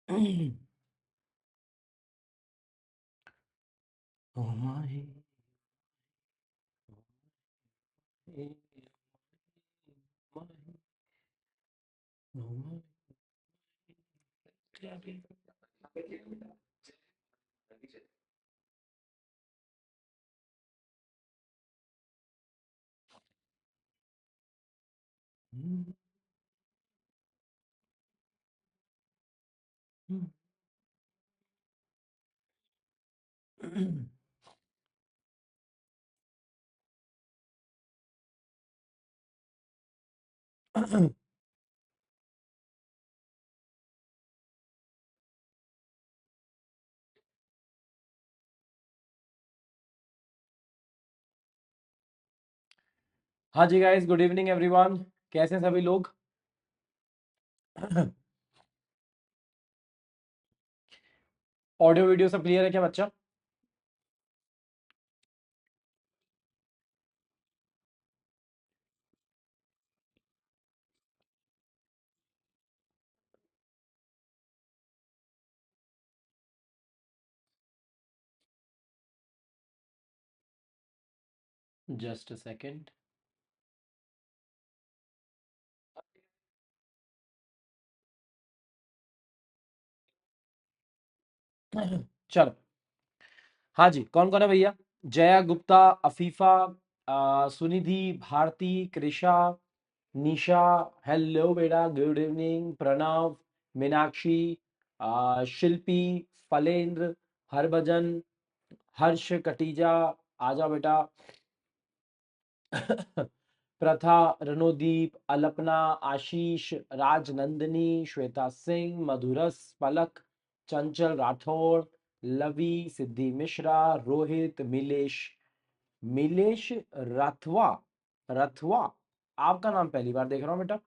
ओ माही, माही, माही, ओ माही। हाँ जी guys, good evening everyone. कैसे हैं सभी लोग? ऑडियो वीडियो सब क्लियर है क्या बच्चा? Just a second. चलो। हाँ जी, कौन कौन है भैया? जया गुप्ता, अफीफा, सुनिधि, भारती, कृषा, निशा। हेलो बेटा, गुड इवनिंग। प्रणव, मीनाक्षी, शिल्पी, फलेंद्र, हरभजन, हर्ष, कटीजा। आजा बेटा। प्रथा, रणोदीप, अलपना, आशीष, राजनंदिनी, श्वेता सिंह, मधुरस, पलक, चंचल राठौर, लवी, सिद्धि मिश्रा, रोहित, मिलेश। मिलेश रथवा। रथवा। आपका नाम पहली बार देख रहा हूं बेटा।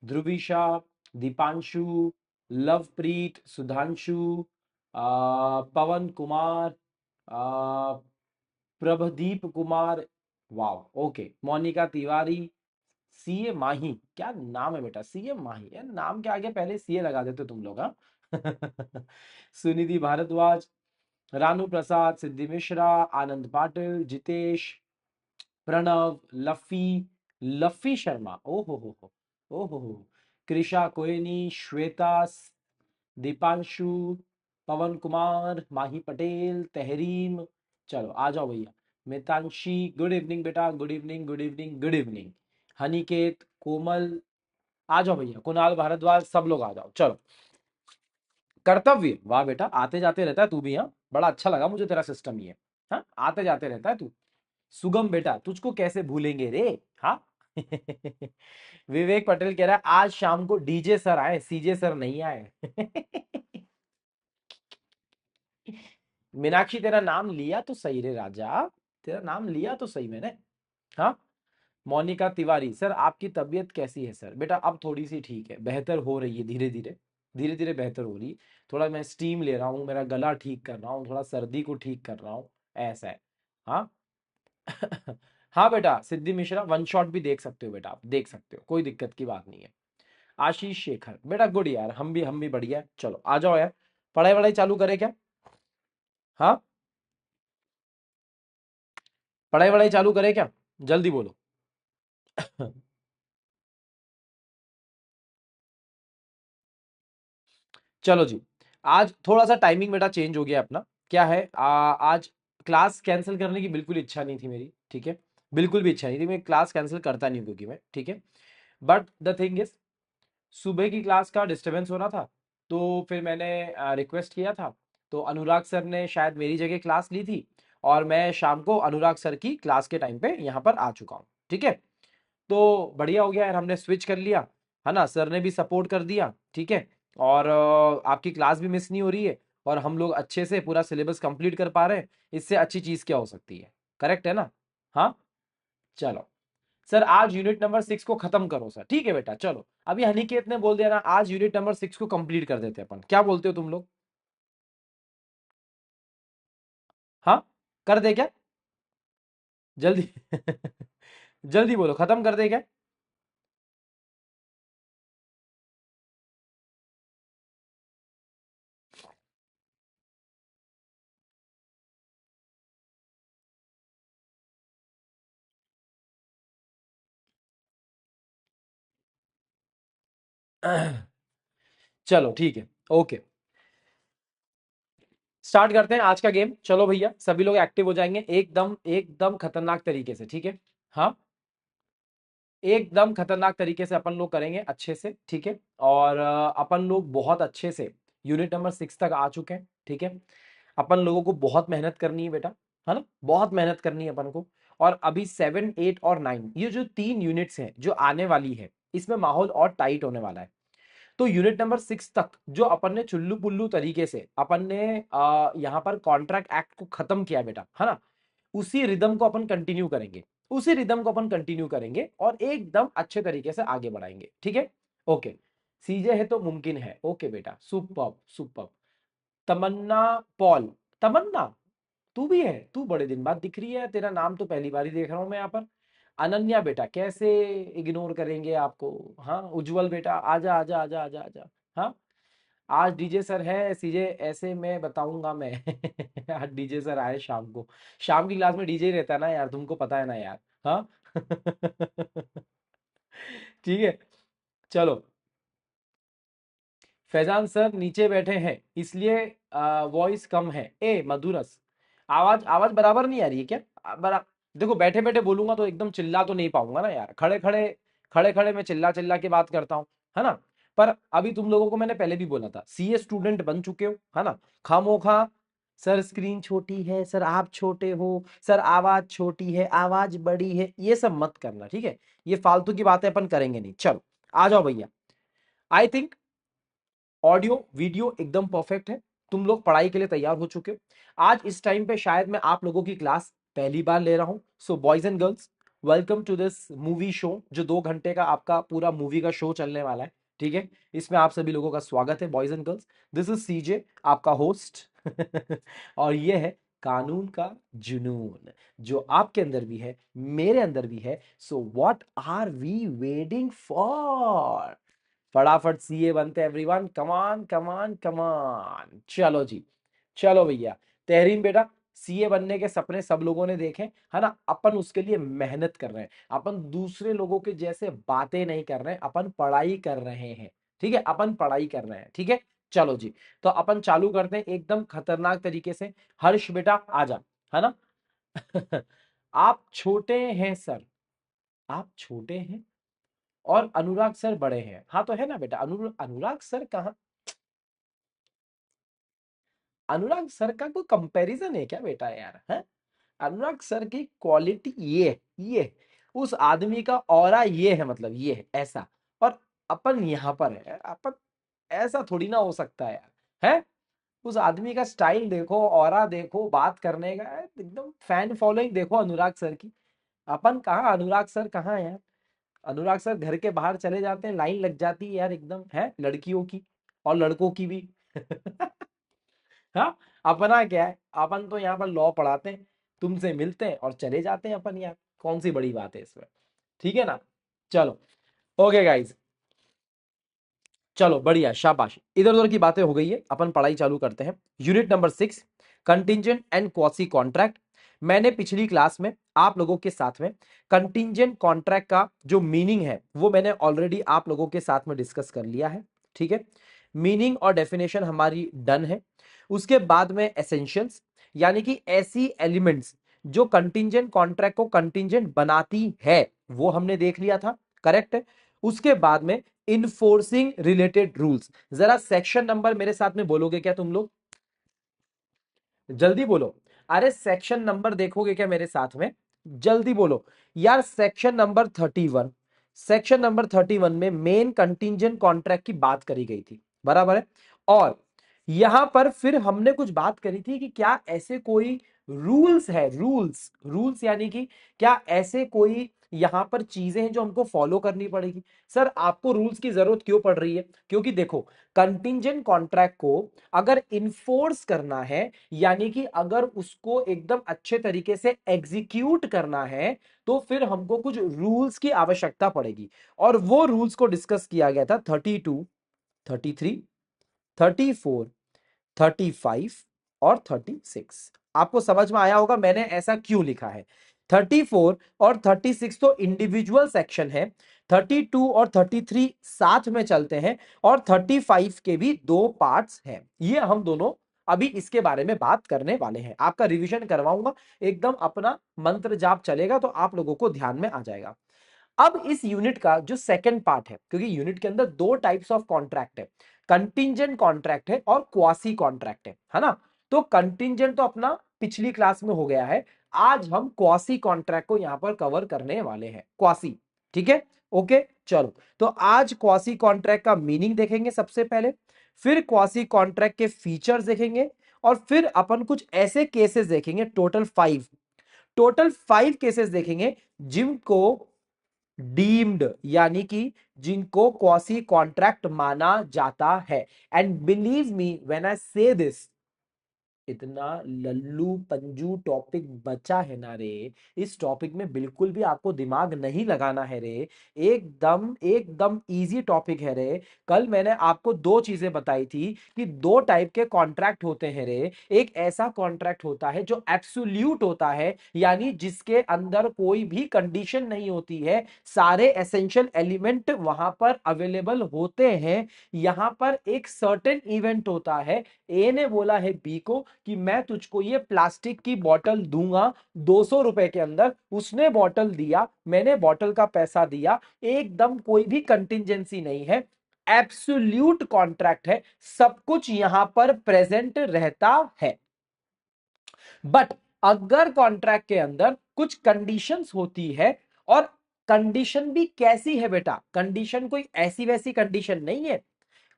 ध्रुविशा, दीपांशु, लवप्रीत, सुधांशु, पवन कुमार, आ, प्रभदीप कुमार। वाह, ओके। मोनिका तिवारी, सीए माही। क्या नाम है बेटा, सीए माही। यार नाम के आगे पहले सीए लगा देते हो तुम लोग, हाँ। सुनिधि भारद्वाज, रानू प्रसाद, सिद्धि मिश्रा, आनंद पाटिल, जितेश, प्रणव, लफी, लफी शर्मा, ओहो, कृषा कोयनी, श्वेता, दीपांशु, पवन कुमार, माही पटेल, तहरीम। चलो आ जाओ भैया। मितांशी, गुड इवनिंग बेटा, good evening, good evening, good evening. Haniket, Komal. आ जाओ भैया। कुणाल भारद्वाज, सब लोग आ जाओ। चलो। कर्तव्य, वाह बेटा, आते जाते रहता है तू भी, हाँ। बड़ा अच्छा लगा मुझे तेरा सिस्टम ये। हाँ, आते जाते रहता है तू। सुगम बेटा, तुझको कैसे भूलेंगे रे। हाँ। विवेक पटेल कह रहा है आज शाम को डीजे सर आए, सीजे सर नहीं आए। मीनाक्षी, तेरा नाम लिया तो सही रे राजा। तेरा नाम लिया तो सही मैंने। हाँ। मोनिका तिवारी, सर आपकी तबीयत कैसी है सर? बेटा अब थोड़ी सी ठीक है, बेहतर हो रही है, धीरे धीरे। धीरे धीरे बेहतर हो रही है। थोड़ा मैं स्टीम ले रहा हूँ, मेरा गला ठीक कर रहा हूँ, थोड़ा सर्दी को ठीक कर रहा हूँ। ऐसा है। हाँ। हाँ बेटा, सिद्धि मिश्रा वन शॉट भी देख सकते हो बेटा, आप देख सकते हो, कोई दिक्कत की बात नहीं है। आशीष शेखर बेटा, गुड यार, हम भी बढ़िया है। चलो आ जाओ यार। पढ़ाई वढ़ाई चालू करें क्या? हाँ। पढ़ाई वढ़ाई चालू करें क्या? जल्दी बोलो। चलो जी। आज थोड़ा सा टाइमिंग बेटा चेंज हो गया अपना। क्या है, आज क्लास कैंसिल करने की बिल्कुल इच्छा नहीं थी मेरी, ठीक है। बिल्कुल भी इच्छा नहीं थी, मैं क्लास कैंसिल करता नहीं हूं क्योंकि मैं, ठीक है। बट द थिंग इज, सुबह की क्लास का डिस्टरबेंस हो रहा था। तो फिर मैंने रिक्वेस्ट किया था। तो अनुराग सर ने शायद मेरी जगह क्लास ली थी। और मैं शाम को अनुराग सर की क्लास के टाइम पे यहाँ पर आ चुका हूँ, ठीक है। तो बढ़िया हो गया यार, हमने स्विच कर लिया। है ना, सर ने भी सपोर्ट कर दिया, ठीक है। और आपकी क्लास भी मिस नहीं हो रही है। और हम लोग अच्छे से पूरा सिलेबस कंप्लीट कर पा रहे हैं। इससे अच्छी चीज क्या हो सकती है? करेक्ट है ना? हाँ। चलो। सर आज यूनिट नंबर 6 को खत्म करो सर, ठीक है बेटा। चलो अभी हनीकेत ने बोल दिया ना, आज यूनिट नंबर 6 को कंप्लीट कर देते हैं अपन, क्या बोलते हो तुम लोग? हाँ। कर दे क्या? जल्दी। जल्दी बोलो, खत्म कर दे क्या? चलो ठीक है, ओके, स्टार्ट करते हैं आज का गेम। चलो भैया, सभी लोग एक्टिव हो जाएंगे एकदम एकदम खतरनाक तरीके से, ठीक है। हाँ, एकदम खतरनाक तरीके से अपन लोग करेंगे, अच्छे से, ठीक है। और अपन लोग बहुत अच्छे से यूनिट नंबर 6 तक आ चुके हैं, ठीक है। अपन लोगों को बहुत मेहनत करनी है बेटा, है ना, बहुत मेहनत करनी है अपन को। और अभी 7, 8 और 9, ये जो 3 यूनिट्स हैं जो आने वाली है, इसमें माहौल और टाइट होने वाला है। तो यूनिट नंबर 6 तक जो अपन ने चुल्लू पुल्लू तरीके से अपन ने यहाँ पर कॉन्ट्रैक्ट एक्ट को खत्म किया बेटा, है ना, उसी रिदम को अपन कंटिन्यू करेंगे, उसी रिदम को अपन कंटिन्यू करेंगे और एकदम अच्छे तरीके से आगे बढ़ाएंगे, ठीक है। ओके, सीजे है तो मुमकिन है, ओके बेटा, सुपर सुपर। तमन्ना पॉल, तमन्ना, तू भी है, तू बड़े दिन बाद दिख रही है, तेरा नाम तो पहली बार ही देख रहा हूं मैं यहाँ पर। अनन्या बेटा, कैसे इग्नोर करेंगे आपको। हाँ, उज्जवल बेटा, आजा आजा आजा आजा आजा। हाँ, आज डीजे सर है, सीजे ऐसे मैं बताऊंगा मैं। आज डीजे सर आए शाम को, शाम की क्लास में डीजे ही रहता है ना यार, तुमको पता है ना यार। हाँ। ठीक है, चलो। फैजान सर नीचे बैठे हैं इसलिए वॉइस कम है। ए मधुरस, आवाज आवाज बराबर नहीं आ रही है क्या? देखो, बैठे बैठे बोलूंगा तो एकदम चिल्ला तो नहीं पाऊंगा ना यार, खड़े खड़े, खड़े खड़े मैं चिल्ला चिल्ला के बात करता हूँ, है ना। पर अभी तुम लोगों को मैंने पहले भी बोला था, सीए स्टूडेंट बन चुके हो, है ना। खामोखा सर स्क्रीन छोटी है, सर आप छोटे हो, सर आवाज छोटी है, आवाज बड़ी है, ये सब मत करना, ठीक है। ये फालतू की बातें अपन करेंगे नहीं। चलो आ जाओ भैया। आई थिंक ऑडियो वीडियो एकदम परफेक्ट है, तुम लोग पढ़ाई के लिए तैयार हो चुके हो। आज इस टाइम पे शायद मैं आप लोगों की क्लास पहली बार ले रहा हूं। So boys and girls, welcome to this movie show, जो 2 घंटे का आपका पूरा मूवी का शो चलने वाला है, ठीक है। इसमें आप सभी लोगों का स्वागत है boys and girls. This is CJ, आपका होस्ट। और ये है कानून का जुनून, जो आपके अंदर भी है, मेरे अंदर भी है। So what are we waiting for? फटाफट सीए बनते हैं एवरीवन, कमान कमान कमान। चलो जी, चलो भैया। तहरीन बेटा, सीए बनने के सपने सब लोगों ने देखे, है ना। अपन उसके लिए मेहनत कर रहे हैं, अपन दूसरे लोगों के जैसे बातें नहीं कर रहे हैं, अपन पढ़ाई कर रहे हैं, ठीक है, अपन पढ़ाई कर रहे हैं, ठीक है। चलो जी, तो अपन चालू करते हैं एकदम खतरनाक तरीके से। हर्ष बेटा आजा, है ना। आप छोटे हैं सर, आप छोटे हैं और अनुराग सर बड़े हैं, हाँ तो है ना बेटा। अनुराग सर कहाँ, अनुराग सर का कोई कंपैरिजन है क्या बेटा यार, है। अनुराग सर की क्वालिटी ये उस आदमी का ऑरा ये है, मतलब ये है ऐसा। और अपन यहाँ पर है, अपन ऐसा थोड़ी ना हो सकता है यार, है। उस आदमी का स्टाइल देखो, ऑरा देखो, बात करने का एकदम फैन फॉलोइंग देखो अनुराग सर की। अपन कहाँ, अनुराग सर कहाँ है यार। अनुराग सर घर के बाहर चले जाते हैं, लाइन लग जाती है यार एकदम, है, लड़कियों की और लड़कों की भी। हाँ, अपना क्या है, अपन तो यहाँ पर लॉ पढ़ाते हैं, तुमसे मिलते हैं और चले जाते हैं अपन यार, कौन सी बड़ी बात है इसमें, ठीक है ना। चलो, ओके गाइज, चलो बढ़िया, शाबाश, इधर उधर की बातें हो गई है, अपन पढ़ाई चालू करते हैं। Unit number 6, contingent and quasi contract. मैंने पिछली क्लास में आप लोगों के साथ में कंटिंजेंट कॉन्ट्रैक्ट का जो मीनिंग है वो मैंने ऑलरेडी आप लोगों के साथ में डिस्कस कर लिया है, ठीक है। मीनिंग और डेफिनेशन हमारी डन है। उसके बाद में एसेंशियल्स, यानी कि ऐसी एलिमेंट्स जो कंटिंजेंट कॉन्ट्रैक्ट को कंटिंजेंट बनाती है, वो हमने देख लिया था, करेक्ट है। उसके बाद में इनफोर्सिंग रिलेटेड रूल्स। जरा सेक्शन नंबर मेरे साथ में बोलोगे क्या तुम लोग, जल्दी बोलो। अरे सेक्शन नंबर देखोगे क्या मेरे साथ में, जल्दी बोलो यार। सेक्शन नंबर 31, सेक्शन नंबर 31 में मेन कंटिंजेंट कॉन्ट्रैक्ट की बात करी गई थी, बराबर है। और यहां पर फिर हमने कुछ बात करी थी कि क्या ऐसे कोई रूल्स है, रूल्स रूल्स यानी कि क्या ऐसे कोई यहां पर चीजें हैं जो हमको फॉलो करनी पड़ेगी। सर आपको रूल्स की जरूरत क्यों पड़ रही है? क्योंकि देखो, कंटिंजेंट कॉन्ट्रैक्ट को अगर इन्फोर्स करना है, यानी कि अगर उसको एकदम अच्छे तरीके से एग्जीक्यूट करना है, तो फिर हमको कुछ रूल्स की आवश्यकता पड़ेगी। और वो रूल्स को डिस्कस किया गया था 32, 33, 34, 35 और 36। आपको समझ में आया होगा मैंने ऐसा क्यों लिखा है, 34 और 36 तो इंडिविजुअल सेक्शन है, 32 और 33 साथ में चलते हैं, और 35 के भी दो पार्ट्स हैं। ये हम दोनों अभी इसके बारे में बात करने वाले हैं। आपका रिवीजन करवाऊंगा, एकदम अपना मंत्र जाप चलेगा तो आप लोगों को ध्यान में आ जाएगा। अब इस यूनिट का जो सेकंड पार्ट है, क्योंकि यूनिट के अंदर दो टाइप्स ऑफ कॉन्ट्रैक्ट है, कंटिंजेंट कॉन्ट्रैक्ट है और क्वासी कॉन्ट्रैक्ट है ना। तो कंटिंजेंट तो अपना पिछली क्लास में हो गया है, आज हम क्वासी कॉन्ट्रैक्ट को यहां पर कवर करने वाले हैं। क्वासी, ठीक है, ओके चलो। तो आज क्वासी कॉन्ट्रैक्ट का मीनिंग देखेंगे सबसे पहले, फिर क्वासी कॉन्ट्रैक्ट के फीचर्स देखेंगे, और फिर अपन कुछ ऐसे केसेस देखेंगे, टोटल 5 केसेस देखेंगे जिनको डीम्ड यानी कि जिनको क्वासी कॉन्ट्रैक्ट माना जाता है। And believe me when I से दिस, इतना लल्लू पंजू टॉपिक बचा है ना रे, इस टॉपिक में बिल्कुल भी आपको दिमाग नहीं लगाना है रे, एकदम एकदम इजी टॉपिक है रे। कल मैंने आपको दो चीजें बताई थी कि दो टाइप के कॉन्ट्रैक्ट होते हैं रे। एक ऐसा कॉन्ट्रैक्ट होता है जो एब्सोल्यूट होता है, यानी जिसके अंदर कोई भी कंडीशन नहीं होती है, सारे एसेंशियल एलिमेंट वहां पर अवेलेबल होते हैं। यहां पर एक सर्टेन इवेंट होता है, ए ने बोला है बी को कि मैं तुझको ये प्लास्टिक की बोतल दूंगा 200 रुपए के अंदर, उसने बोतल दिया, मैंने बोतल का पैसा दिया, एकदम कोई भी कंटिंजेंसी नहीं है, एब्सोल्यूट कॉन्ट्रैक्ट है, सब कुछ यहां पर प्रेजेंट रहता है। बट अगर कॉन्ट्रैक्ट के अंदर कुछ कंडीशंस होती है, और कंडीशन भी कैसी है बेटा, कंडीशन कोई ऐसी वैसी कंडीशन नहीं है,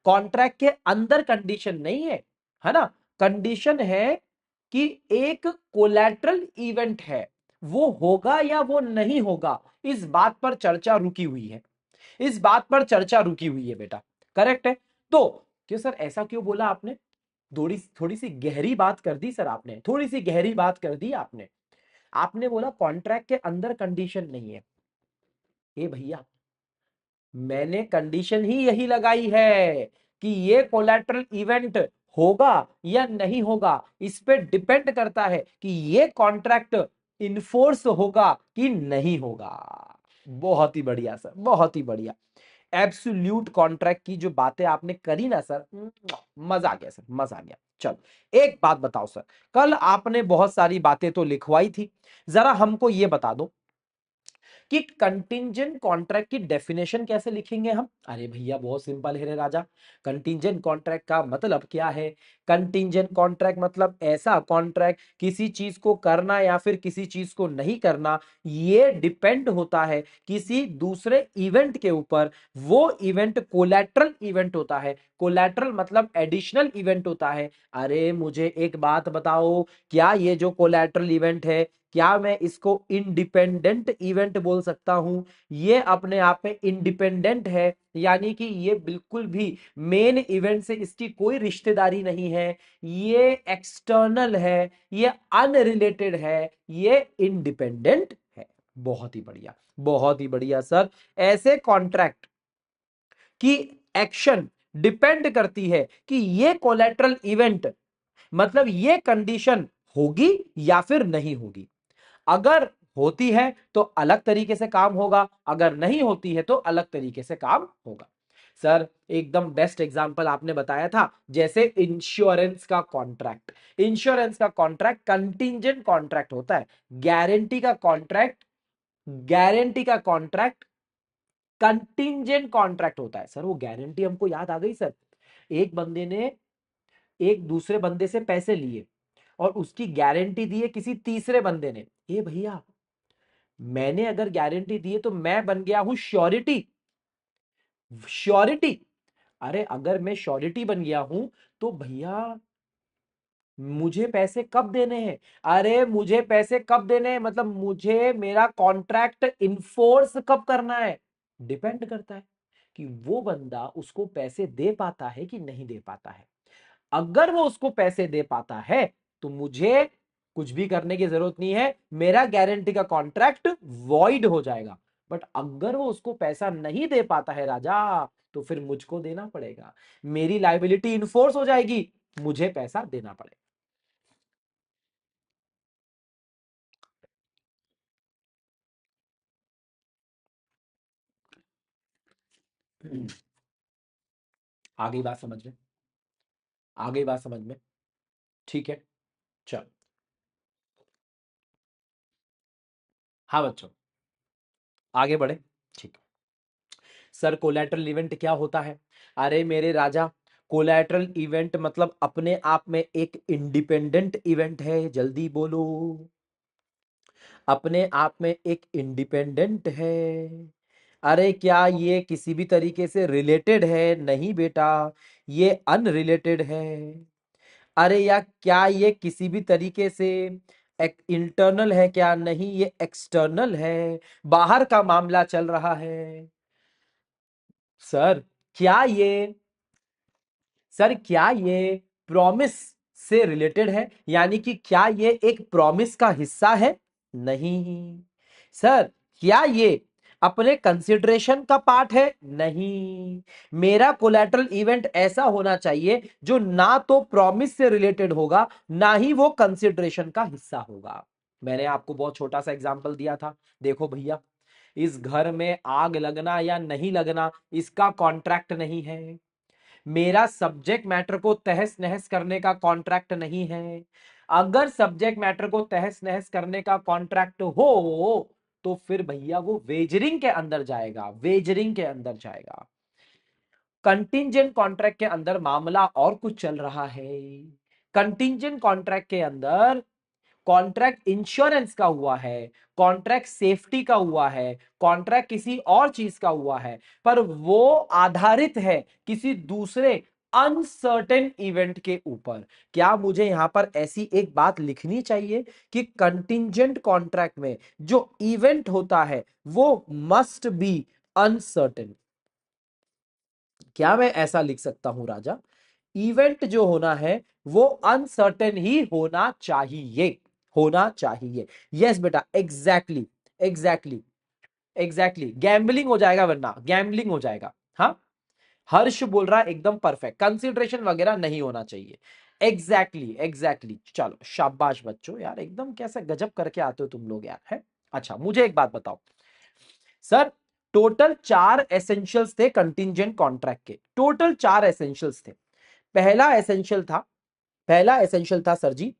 कॉन्ट्रैक्ट के अंदर कंडीशन नहीं है ना। कंडीशन है कि एक कोलैटरल इवेंट है, वो होगा या वो नहीं होगा, इस बात पर चर्चा रुकी हुई है, इस बात पर चर्चा रुकी हुई है बेटा, करेक्ट है। तो क्यों सर ऐसा क्यों बोला आपने, थोड़ी थोड़ी सी गहरी बात कर दी सर आपने, थोड़ी सी गहरी बात कर दी आपने। आपने बोला कॉन्ट्रैक्ट के अंदर कंडीशन नहीं है, ए भैया मैंने कंडीशन ही यही लगाई है कि ये कोलैटरल इवेंट होगा या नहीं होगा, इस पे डिपेंड करता है कि ये कॉन्ट्रैक्ट इन्फोर्स होगा कि नहीं होगा। बहुत ही बढ़िया सर, बहुत ही बढ़िया। एब्सोल्यूट कॉन्ट्रैक्ट की जो बातें आपने करी ना सर, मजा आ गया सर, मजा आ गया। चलो एक बात बताओ सर, कल आपने बहुत सारी बातें तो लिखवाई थी, जरा हमको ये बता दो कि कंटिंजेंट कॉन्ट्रैक्ट की डेफिनेशन कैसे लिखेंगे हम। अरे भैया बहुत सिंपल है रे राजा, कंटिंजेंट कॉन्ट्रैक्ट का मतलब क्या है। कंटिंजेंट कॉन्ट्रैक्ट मतलब ऐसा कॉन्ट्रैक्ट, किसी चीज को करना या फिर किसी चीज को नहीं करना, ये डिपेंड होता है किसी दूसरे इवेंट के ऊपर। वो इवेंट कोलैटरल इवेंट होता है, कोलैटरल मतलब एडिशनल इवेंट होता है। अरे मुझे एक बात बताओ, क्या ये जो कोलैटरल इवेंट है, क्या मैं इसको इंडिपेंडेंट इवेंट बोल सकता हूं। ये अपने आप में इंडिपेंडेंट है, यानी कि ये बिल्कुल भी मेन इवेंट से इसकी कोई रिश्तेदारी नहीं है, ये एक्सटर्नल है, ये अनरिलेटेड है, ये इंडिपेंडेंट है। बहुत ही बढ़िया, बहुत ही बढ़िया सर। ऐसे कॉन्ट्रैक्ट की एक्शन डिपेंड करती है कि ये कोलैटरल इवेंट मतलब ये कंडीशन होगी या फिर नहीं होगी। अगर होती है तो अलग तरीके से काम होगा, अगर नहीं होती है तो अलग तरीके से काम होगा। सर एकदम बेस्ट एग्जांपल आपने बताया था, जैसे इंश्योरेंस का कॉन्ट्रैक्ट, इंश्योरेंस का कॉन्ट्रैक्ट कंटिंजेंट कॉन्ट्रैक्ट होता है, गारंटी का कॉन्ट्रैक्ट, गारंटी का कॉन्ट्रैक्ट कंटिंजेंट कॉन्ट्रैक्ट होता है। सर वो गारंटी हमको याद आ गई सर, एक बंदे ने एक दूसरे बंदे से पैसे लिए और उसकी गारंटी दी है किसी तीसरे बंदे ने। ये भैया मैंने अगर गारंटी दी है तो मैं बन गया हूं श्योरिटी, श्योरिटी। अरे अगर मैं श्योरिटी बन गया हूं तो भैया मुझे पैसे कब देने हैं, अरे मुझे पैसे कब देने हैं, मतलब मुझे मेरा कॉन्ट्रैक्ट इन्फोर्स कब करना है, डिपेंड करता है कि वो बंदा उसको पैसे दे पाता है कि नहीं दे पाता है। अगर वो उसको पैसे दे पाता है तो मुझे कुछ भी करने की जरूरत नहीं है, मेरा गारंटी का कॉन्ट्रैक्ट वॉइड हो जाएगा। बट अगर वो उसको पैसा नहीं दे पाता है राजा, तो फिर मुझको देना पड़ेगा, मेरी लायबिलिटी इन्फोर्स हो जाएगी, मुझे पैसा देना पड़ेगा। आ गई बात समझ में? आ गई बात समझ में? ठीक है, चल। हाँ बच्चों, आगे बढ़े। ठीक। सर कोलैटरल इवेंट क्या होता है? अरे मेरे राजा, कोलैटरल इवेंट मतलब अपने आप में एक इंडिपेंडेंट इवेंट है। जल्दी बोलो। अपने आप में एक इंडिपेंडेंट है। अरे क्या ये किसी भी तरीके से रिलेटेड है? नहीं बेटा, ये अनरिलेटेड है। अरे या क्या ये किसी भी तरीके से एक इंटरनल है? क्या नहीं, ये एक्सटर्नल है, बाहर का मामला चल रहा है। सर क्या ये सर क्या ये प्रॉमिस से रिलेटेड है? यानी कि क्या ये एक प्रॉमिस का हिस्सा है? नहीं। सर क्या ये अपने कंसिडरेशन का पार्ट है? नहीं। मेरा कोलैटरल इवेंट ऐसा होना चाहिए जो ना तो प्रॉमिस से रिलेटेड होगा, ना ही वो कंसिडरेशन का हिस्सा होगा। मैंने आपको बहुत छोटा सा एग्जांपल दिया था। देखो भैया, इस घर में आग लगना या नहीं लगना इसका कॉन्ट्रैक्ट नहीं है। मेरा सब्जेक्ट मैटर को तहस नहस करने का कॉन्ट्रैक्ट नहीं है। अगर सब्जेक्ट मैटर को तहस नहस करने का कॉन्ट्रैक्ट हो तो फिर भैया वो वेजरिंग के अंदर जाएगा, वेजरिंग के अंदर जाएगा। कंटिंजेंट कॉन्ट्रैक्ट के अंदर मामला और कुछ चल रहा है। कंटिंजेंट कॉन्ट्रैक्ट के अंदर कॉन्ट्रैक्ट इंश्योरेंस का हुआ है, कॉन्ट्रैक्ट सेफ्टी का हुआ है, कॉन्ट्रैक्ट किसी और चीज का हुआ है, पर वो आधारित है किसी दूसरे अनसर्टेन इवेंट के ऊपर। क्या मुझे यहां पर ऐसी एक बात लिखनी चाहिए कि कंटिंजेंट कॉन्ट्रैक्ट में जो इवेंट होता है वो मस्ट बी अनसर्टेन? क्या मैं ऐसा लिख सकता हूं राजा? इवेंट जो होना है वो अनसर्टेन ही होना चाहिए, होना चाहिए। यस बेटा, एग्जैक्टली, एग्जैक्टली, एग्जैक्टली। गैम्बलिंग हो जाएगा, वरना गैम्बलिंग हो जाएगा। हाँ, हर्ष बोल रहा है एकदम परफेक्ट, कंसिडरेशन वगैरह नहीं होना चाहिए। Exactly, exactly. चलो शाबाश बच्चों, यार एकदम कैसे गजब करके आते हो तुम लोग यार, है। अच्छा मुझे एक बात बताओ सर, टोटल 4 एसेंशियल्स थे कंटिंजेंट कॉन्ट्रैक्ट के, टोटल 4 एसेंशियल्स थे। पहला एसेंशियल था, पहला एसेंशियल था सर जी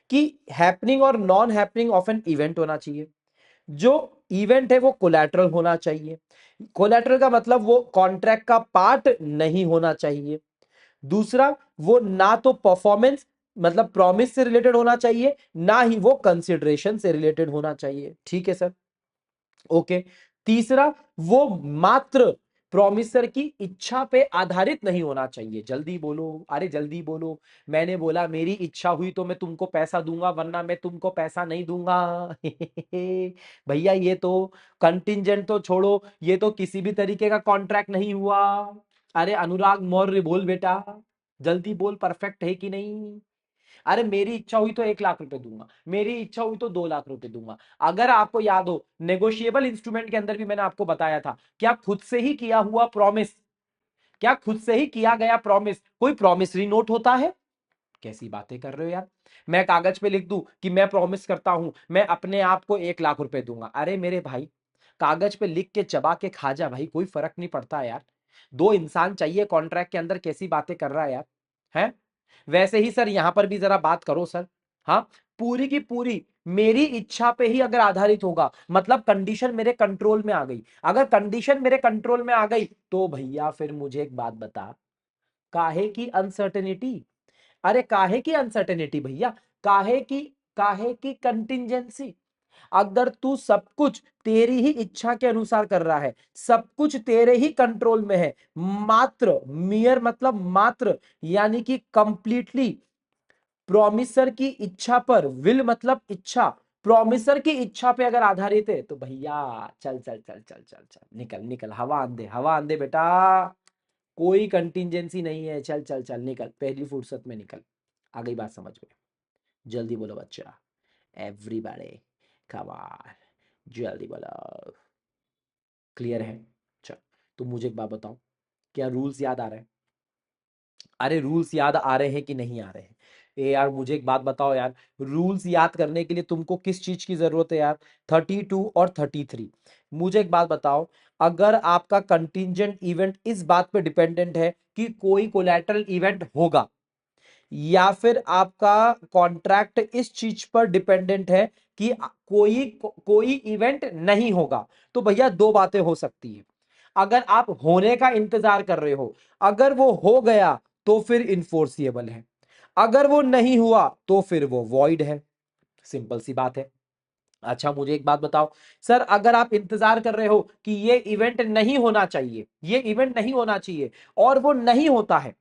कि हैपनिंग और non happening of an event होना चाहिए। जो इवेंट है वो कोलैटरल होना चाहिए। कोलैटरल का मतलब वो कॉन्ट्रैक्ट का पार्ट नहीं होना चाहिए। दूसरा, वो ना तो परफॉर्मेंस मतलब प्रॉमिस से रिलेटेड होना चाहिए, ना ही वो कंसिडरेशन से रिलेटेड होना चाहिए। ठीक है सर, ओके। तीसरा, वो मात्र प्रॉमिसर की इच्छा पे आधारित नहीं होना चाहिए। जल्दी बोलो, अरे जल्दी बोलो। मैंने बोला मेरी इच्छा हुई तो मैं तुमको पैसा दूंगा, वरना मैं तुमको पैसा नहीं दूंगा। भैया ये तो कंटिंजेंट तो छोड़ो, ये तो किसी भी तरीके का कॉन्ट्रैक्ट नहीं हुआ। अरे अनुराग मौर्य बोल बेटा, जल्दी बोल, परफेक्ट है कि नहीं? अरे मेरी इच्छा हुई तो 1 लाख रुपए दूंगा, मेरी इच्छा हुई तो 2 लाख रुपए दूंगा। अगर आपको याद हो, नेगोशिएबल इंस्ट्रूमेंट के अंदर भी मैंने आपको बताया था, क्या खुद से ही किया हुआ प्रॉमिस, क्या खुद से ही किया गया प्रॉमिस कोई प्रॉमिसरी नोट होता है? कैसी बातें कर रहे हो यार। मैं कागज पे लिख दूं कि मैं प्रॉमिस करता हूं मैं अपने आप को 1 लाख रुपए दूंगा, अरे मेरे भाई कागज पे लिख के चबा के खा जा भाई, कोई फर्क नहीं पड़ता यार। दो इंसान चाहिए कॉन्ट्रैक्ट के अंदर, कैसी बातें कर रहा है यार, है। वैसे ही सर यहां पर भी जरा बात करो सर। हाँ, पूरी की पूरी मेरी इच्छा पे ही अगर आधारित होगा, मतलब कंडीशन मेरे कंट्रोल में आ गई। अगर कंडीशन मेरे कंट्रोल में आ गई तो भैया फिर मुझे एक बात बता, काहे की अनसर्टेनिटी? अरे काहे की अनसर्टेनिटी भैया, काहे की, काहे की कंटिंजेंसी? अगर तू सब कुछ तेरी ही इच्छा के अनुसार कर रहा है, सब कुछ तेरे ही कंट्रोल में है, मात्र मियर मतलब मात्र, यानी कि कंप्लीटली प्रोमिसर की इच्छा पर, विल मतलब इच्छा, प्रोमिसर की इच्छा पे अगर आधारित है तो भैया चल चल चल चल चल चल, निकल निकल, हवा आंदे, हवा आंदे बेटा। कोई कंटिंजेंसी नहीं है, चल चल चल निकल, पहली फुर्सत में निकल। आ गई बात समझ में? जल्दी बोलो बच्चा, एवरीबॉडी कम ऑन, जल्दी बोलो। क्लियर है? चल, तो मुझे एक बात बताओ, क्या रूल्स याद आ रहे हैं? अरे रूल्स याद आ रहे हैं कि नहीं आ रहे हैं? ए यार मुझे एक बात बताओ यार, रूल्स याद करने के लिए तुमको किस चीज की जरूरत है यार? 32 और 33। मुझे एक बात बताओ, अगर आपका कंटिंजेंट इवेंट इस बात पे डिपेंडेंट है कि कोई कोलैटरल इवेंट होगा, या फिर आपका कॉन्ट्रैक्ट इस चीज पर डिपेंडेंट है कि कोई इवेंट नहीं होगा, तो भैया दो बातें हो सकती है। अगर आप होने का इंतजार कर रहे हो, अगर वो हो गया तो फिर इनफोर्सिएबल है, अगर वो नहीं हुआ तो फिर वो वॉइड है। सिंपल सी बात है। अच्छा मुझे एक बात बताओ सर, अगर आप इंतजार कर रहे हो कि ये इवेंट नहीं होना चाहिए, ये इवेंट नहीं होना चाहिए, और वो नहीं होता है,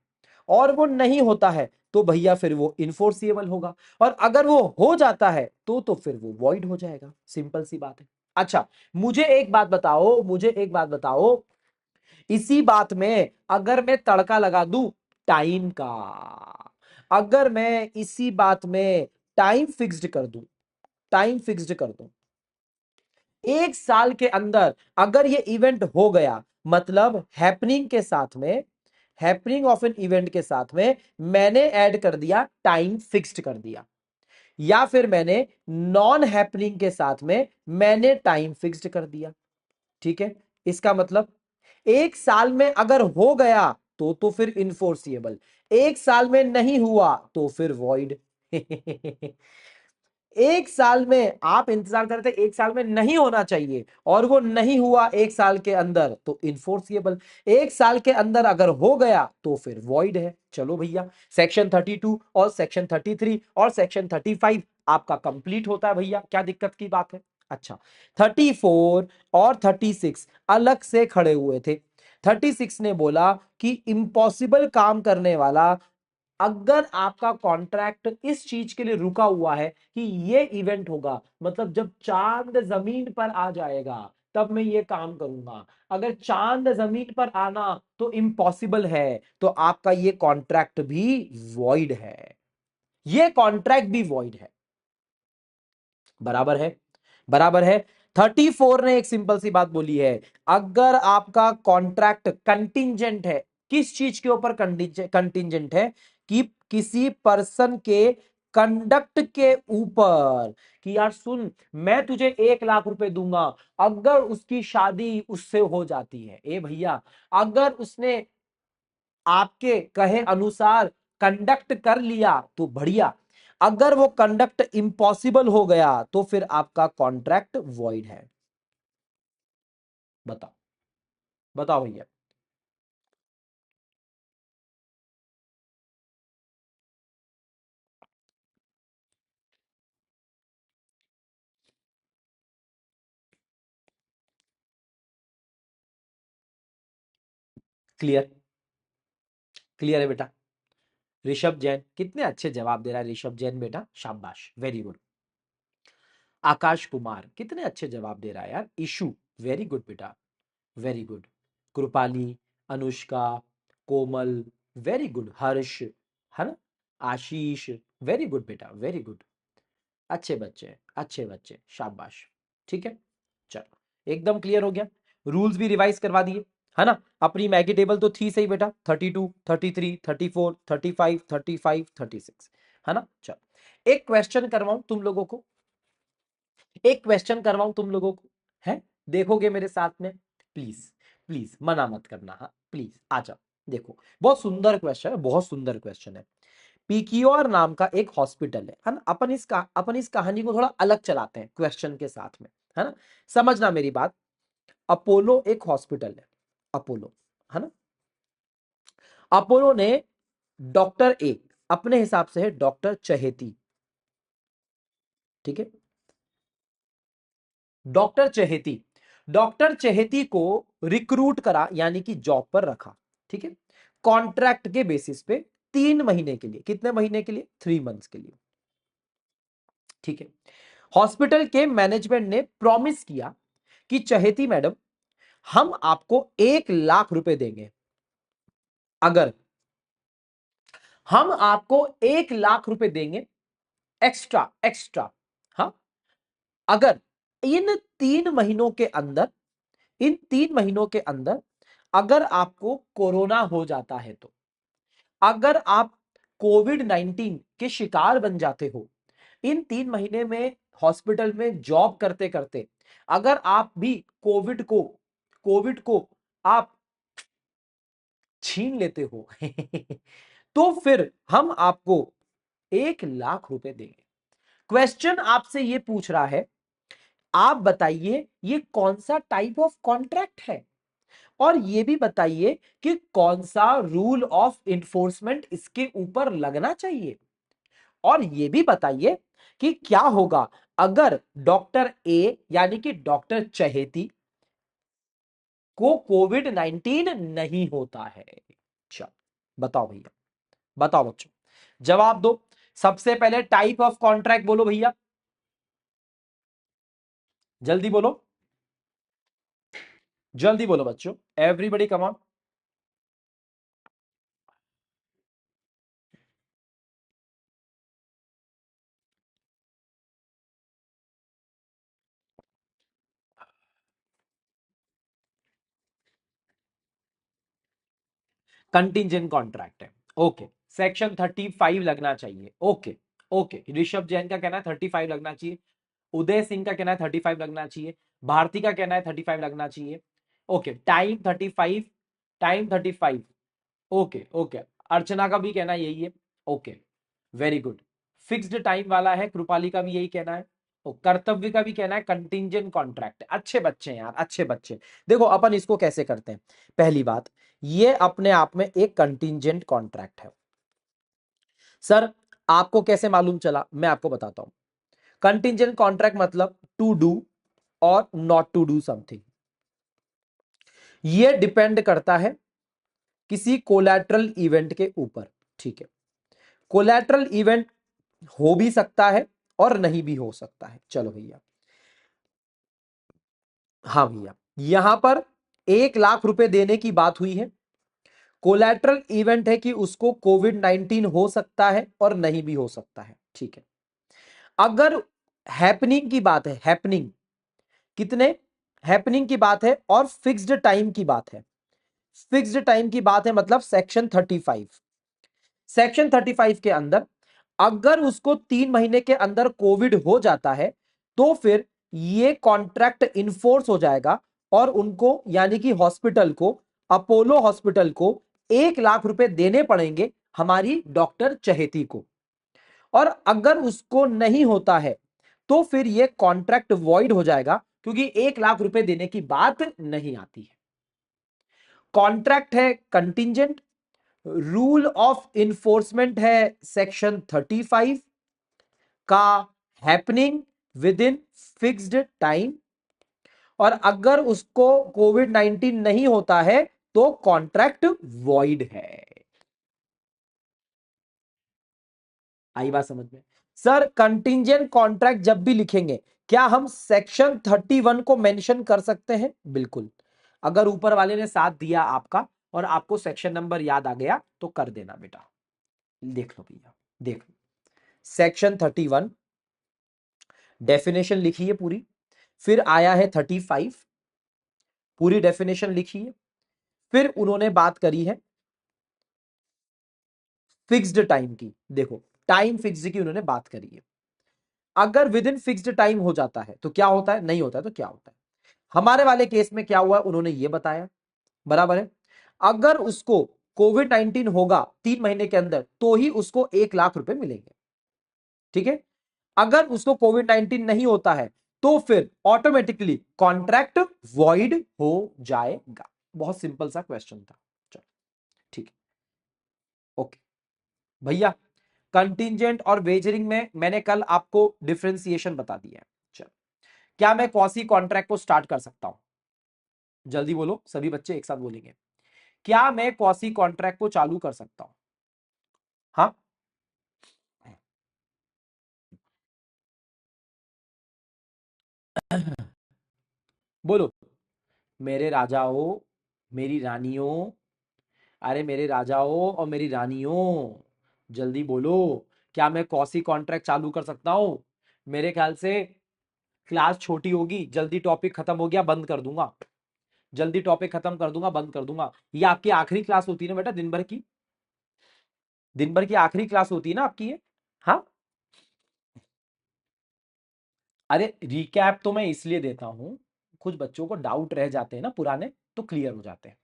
और वो नहीं होता है, तो भैया फिर वो इनफोर्सिएबल होगा, और अगर वो हो जाता है तो फिर वो वॉइड हो जाएगा। सिंपल सी बात है। अच्छा मुझे एक बात बताओ, मुझे एक बात बताओ, इसी बात में अगर मैं तड़का लगा दूं टाइम का, अगर मैं इसी बात में टाइम फिक्स्ड कर दूं, टाइम फिक्स्ड कर दूं, 1 साल के अंदर अगर ये इवेंट हो गया, मतलब हैपनिंग के साथ में, हैपनिंग ऑफ एन इवेंट के साथ में मैंने ऐड कर दिया टाइम फिक्स्ड कर दिया, या फिर मैंने नॉन हैपनिंग के साथ में मैंने टाइम फिक्स्ड कर दिया। ठीक है, इसका मतलब 1 साल में अगर हो गया तो फिर इनफोर्सिएबल, 1 साल में नहीं हुआ तो फिर वॉइड। 1 साल में आप इंतजार करते, 1 साल में नहीं होना चाहिए और वो नहीं हुआ 1 साल के अंदर तो इनफोर्सिएबल, 1 साल के अंदर अगर हो गया तो फिर वॉइड है। चलो भैया, सेक्शन 32 और सेक्शन 33 और सेक्शन 35 आपका कंप्लीट होता है भैया, क्या दिक्कत की बात है? अच्छा 34 और 36 अलग से खड़े हुए थे। 36 ने बोला कि इम्पॉसिबल काम करने वाला, अगर आपका कॉन्ट्रैक्ट इस चीज के लिए रुका हुआ है कि ये इवेंट होगा, मतलब जब चांद जमीन पर आ जाएगा तब मैं ये काम करूंगा, अगर चांद जमीन पर आना तो इम्पॉसिबल है, तो आपका ये कॉन्ट्रैक्ट भी वॉइड है, ये कॉन्ट्रैक्ट भी वॉइड है। बराबर है, बराबर है। 34 ने एक सिंपल सी बात बोली है, अगर आपका कॉन्ट्रैक्ट कंटिंजेंट है, किस चीज के ऊपर कंटिंजेंट है? कि किसी पर्सन के कंडक्ट के ऊपर, कि यार सुन, मैं तुझे 1 लाख रुपए दूंगा अगर उसकी शादी उससे हो जाती है। ए भैया, अगर उसने आपके कहे अनुसार कंडक्ट कर लिया तो बढ़िया, अगर वो कंडक्ट इम्पॉसिबल हो गया तो फिर आपका कॉन्ट्रैक्ट वॉइड है। बताओ, बताओ भैया। क्लियर, क्लियर है बेटा। ऋषभ जैन कितने अच्छे जवाब दे रहा है, ऋषभ जैन बेटा शाबाश, वेरी गुड। आकाश कुमार कितने अच्छे जवाब दे रहा है यार, इशू वेरी गुड बेटा, वेरी गुड। कृपाली, अनुष्का, कोमल वेरी गुड, हर्ष, है ना, आशीष वेरी गुड बेटा, वेरी गुड। अच्छे बच्चे, अच्छे बच्चे, शाबाश। ठीक है, चलो एकदम क्लियर हो गया। रूल्स भी रिवाइज करवा दिए, है ना। अपनी मैगी टेबल तो थी सही बेटा, 32, 33, 34, 35, 35, 36, है ना। चलो एक क्वेश्चन करवाऊं तुम लोगों को, एक क्वेश्चन करवाऊं तुम लोगों को, है? देखोगे मेरे साथ में? प्लीज, प्लीज मना मत करना, हाँ प्लीज आ जाओ। देखो बहुत सुंदर क्वेश्चन है, बहुत सुंदर क्वेश्चन है। पीक्यूआर नाम का एक हॉस्पिटल है ना। अपन इस कहानी को थोड़ा अलग चलाते हैं क्वेश्चन के साथ में, है ना। समझना मेरी बात। अपोलो एक हॉस्पिटल है, अपोलो, है ना। अपोलो ने डॉक्टर ए, अपने हिसाब से है डॉक्टर चहेती, ठीक है, डॉक्टर चहेती, डॉक्टर चहेती को रिक्रूट करा, यानी कि जॉब पर रखा, ठीक है, कॉन्ट्रैक्ट के बेसिस पे 3 महीने के लिए। कितने महीने के लिए? 3 मंथ्स के लिए, ठीक है। हॉस्पिटल के मैनेजमेंट ने प्रॉमिस किया कि चहेती मैडम, हम आपको 1 लाख रुपए देंगे, अगर हम आपको 1 लाख रुपए देंगे एक्स्ट्रा, एक्स्ट्रा, हाँ, अगर इन 3 महीनों के अंदर, इन 3 महीनों के अंदर अगर आपको कोरोना हो जाता है तो, अगर आप कोविड-19 के शिकार बन जाते हो इन 3 महीने में हॉस्पिटल में जॉब करते करते, अगर आप भी कोविड को आप छीन लेते हो तो फिर हम आपको 1 लाख रुपए देंगे। क्वेश्चन आपसे ये पूछ रहा है, आप बताइए ये कौन सा टाइप ऑफ कॉन्ट्रैक्ट है और ये भी बताइए कि कौन सा रूल ऑफ इन्फोर्समेंट इसके ऊपर लगना चाहिए, और ये भी बताइए कि क्या होगा अगर डॉक्टर ए यानी कि डॉक्टर चहेती को कोविड-19 नहीं होता है। चलो बताओ भैया, बताओ बच्चों, जवाब दो। सबसे पहले टाइप ऑफ कॉन्ट्रैक्ट बोलो भैया, जल्दी बोलो, जल्दी बोलो बच्चों, everybody come on. Contingent contract है, ओके। सेक्शन 35 लगना चाहिए, ओके। ओके, ऋषभ जैन का कहना है 35 लगना चाहिए, उदय सिंह का कहना है 35 लगना चाहिए, भारती का कहना है 35 लगना चाहिए, okay. Time 35, time 35, okay okay. Archana का भी कहना यही है, okay, very good. Fixed time वाला है, कृपाली का भी यही कहना है, और कर्तव्य का भी कहना है कंटिंजेंट कॉन्ट्रैक्ट। अच्छे बच्चे हैं यार, अच्छे बच्चे। देखो अपन इसको कैसे करते हैं। पहली बात, ये अपने आप में एक कंटिंजेंट कॉन्ट्रैक्ट है। सर आपको कैसे मालूम चला, मैं आपको बताता हूं। कंटिंजेंट कॉन्ट्रैक्ट मतलब टू डू और नॉट टू डू समथिंग। ये डिपेंड करता है किसी कोलैटरल इवेंट के ऊपर, ठीक है। कोलैटरल इवेंट हो भी सकता है और नहीं भी हो सकता है। चलो भैया, हाँ भैया, यहां पर 1 लाख रुपए देने की बात हुई है। कोलैटरल इवेंट है कि उसको कोविड-19 हो सकता है और नहीं भी हो सकता है, ठीक है। अगर हैपनिंग की बात है, हैपनिंग कितने, हैपनिंग की बात है और फिक्स्ड टाइम की बात है, फिक्स्ड टाइम की बात है, मतलब सेक्शन 35। सेक्शन 35 के अंदर अगर उसको 3 महीने के अंदर कोविड हो जाता है तो फिर ये कॉन्ट्रैक्ट इन्फोर्स हो जाएगा और उनको यानी कि हॉस्पिटल को, अपोलो हॉस्पिटल को 1 लाख रुपए देने पड़ेंगे हमारी डॉक्टर चहेती को। और अगर उसको नहीं होता है तो फिर ये कॉन्ट्रैक्ट वॉइड हो जाएगा, क्योंकि 1 लाख रुपए देने की बात नहीं आती है। कॉन्ट्रैक्ट है कंटिंजेंट, रूल ऑफ इन्फोर्समेंट है सेक्शन 35 का, happening with in fixed time, और अगर उसको कोविड-19 नहीं होता है तो कॉन्ट्रैक्ट वॉइड है। आई बात समझ में। सर कंटिंजेंट कॉन्ट्रैक्ट जब भी लिखेंगे क्या हम सेक्शन 31 को मेंशन कर सकते हैं? बिल्कुल। अगर ऊपर वाले ने साथ दिया आपका और आपको सेक्शन नंबर याद आ गया तो कर देना बेटा। देख लो भैया, देख लो, सेक्शन 31 डेफिनेशन लिखी है पूरी, फिर आया है 35, पूरी डेफिनेशन लिखी है, फिर उन्होंने बात करी है फिक्स्ड टाइम की। देखो टाइम फिक्स्ड की उन्होंने बात करी है। अगर विद इन फिक्स्ड टाइम हो जाता है तो क्या होता है, नहीं होता है तो क्या होता है। हमारे वाले केस में क्या हुआ उन्होंने ये बताया, बराबर है। अगर उसको कोविड-19 होगा 3 महीने के अंदर तो ही उसको 1 लाख रुपए मिलेंगे, ठीक है। अगर उसको कोविड-19 नहीं होता है तो फिर ऑटोमेटिकली कॉन्ट्रैक्ट वॉइड हो जाएगा। बहुत सिंपल सा क्वेश्चन था। चलो ठीक है, ओके भैया। कंटिंजेंट और वेजरिंग में मैंने कल आपको डिफरेंशिएशन बता दिया है। चलो, क्या मैं क्वासी कॉन्ट्रैक्ट को स्टार्ट कर सकता हूं? जल्दी बोलो, सभी बच्चे एक साथ बोलेंगे। क्या मैं क्वासी कॉन्ट्रैक्ट को चालू कर सकता हूं? हाँ, बोलो। मेरे राजाओं, मेरी रानियों, अरे मेरे राजाओं और मेरी रानियों, जल्दी बोलो। क्या मैं कौसी कॉन्ट्रैक्ट चालू कर सकता हूं? मेरे ख्याल से क्लास छोटी होगी, जल्दी टॉपिक खत्म हो गया बंद कर दूंगा, जल्दी टॉपिक खत्म कर दूंगा बंद कर दूंगा। ये आपकी आखिरी क्लास होती है ना बेटा दिन भर की। दिन भर की आखिरी क्लास होती है ना आपकी ये। हाँ। अरे रिकैप तो मैं इसलिए देता हूं, कुछ बच्चों को डाउट रह जाते हैं ना पुराने, तो क्लियर हो जाते हैं।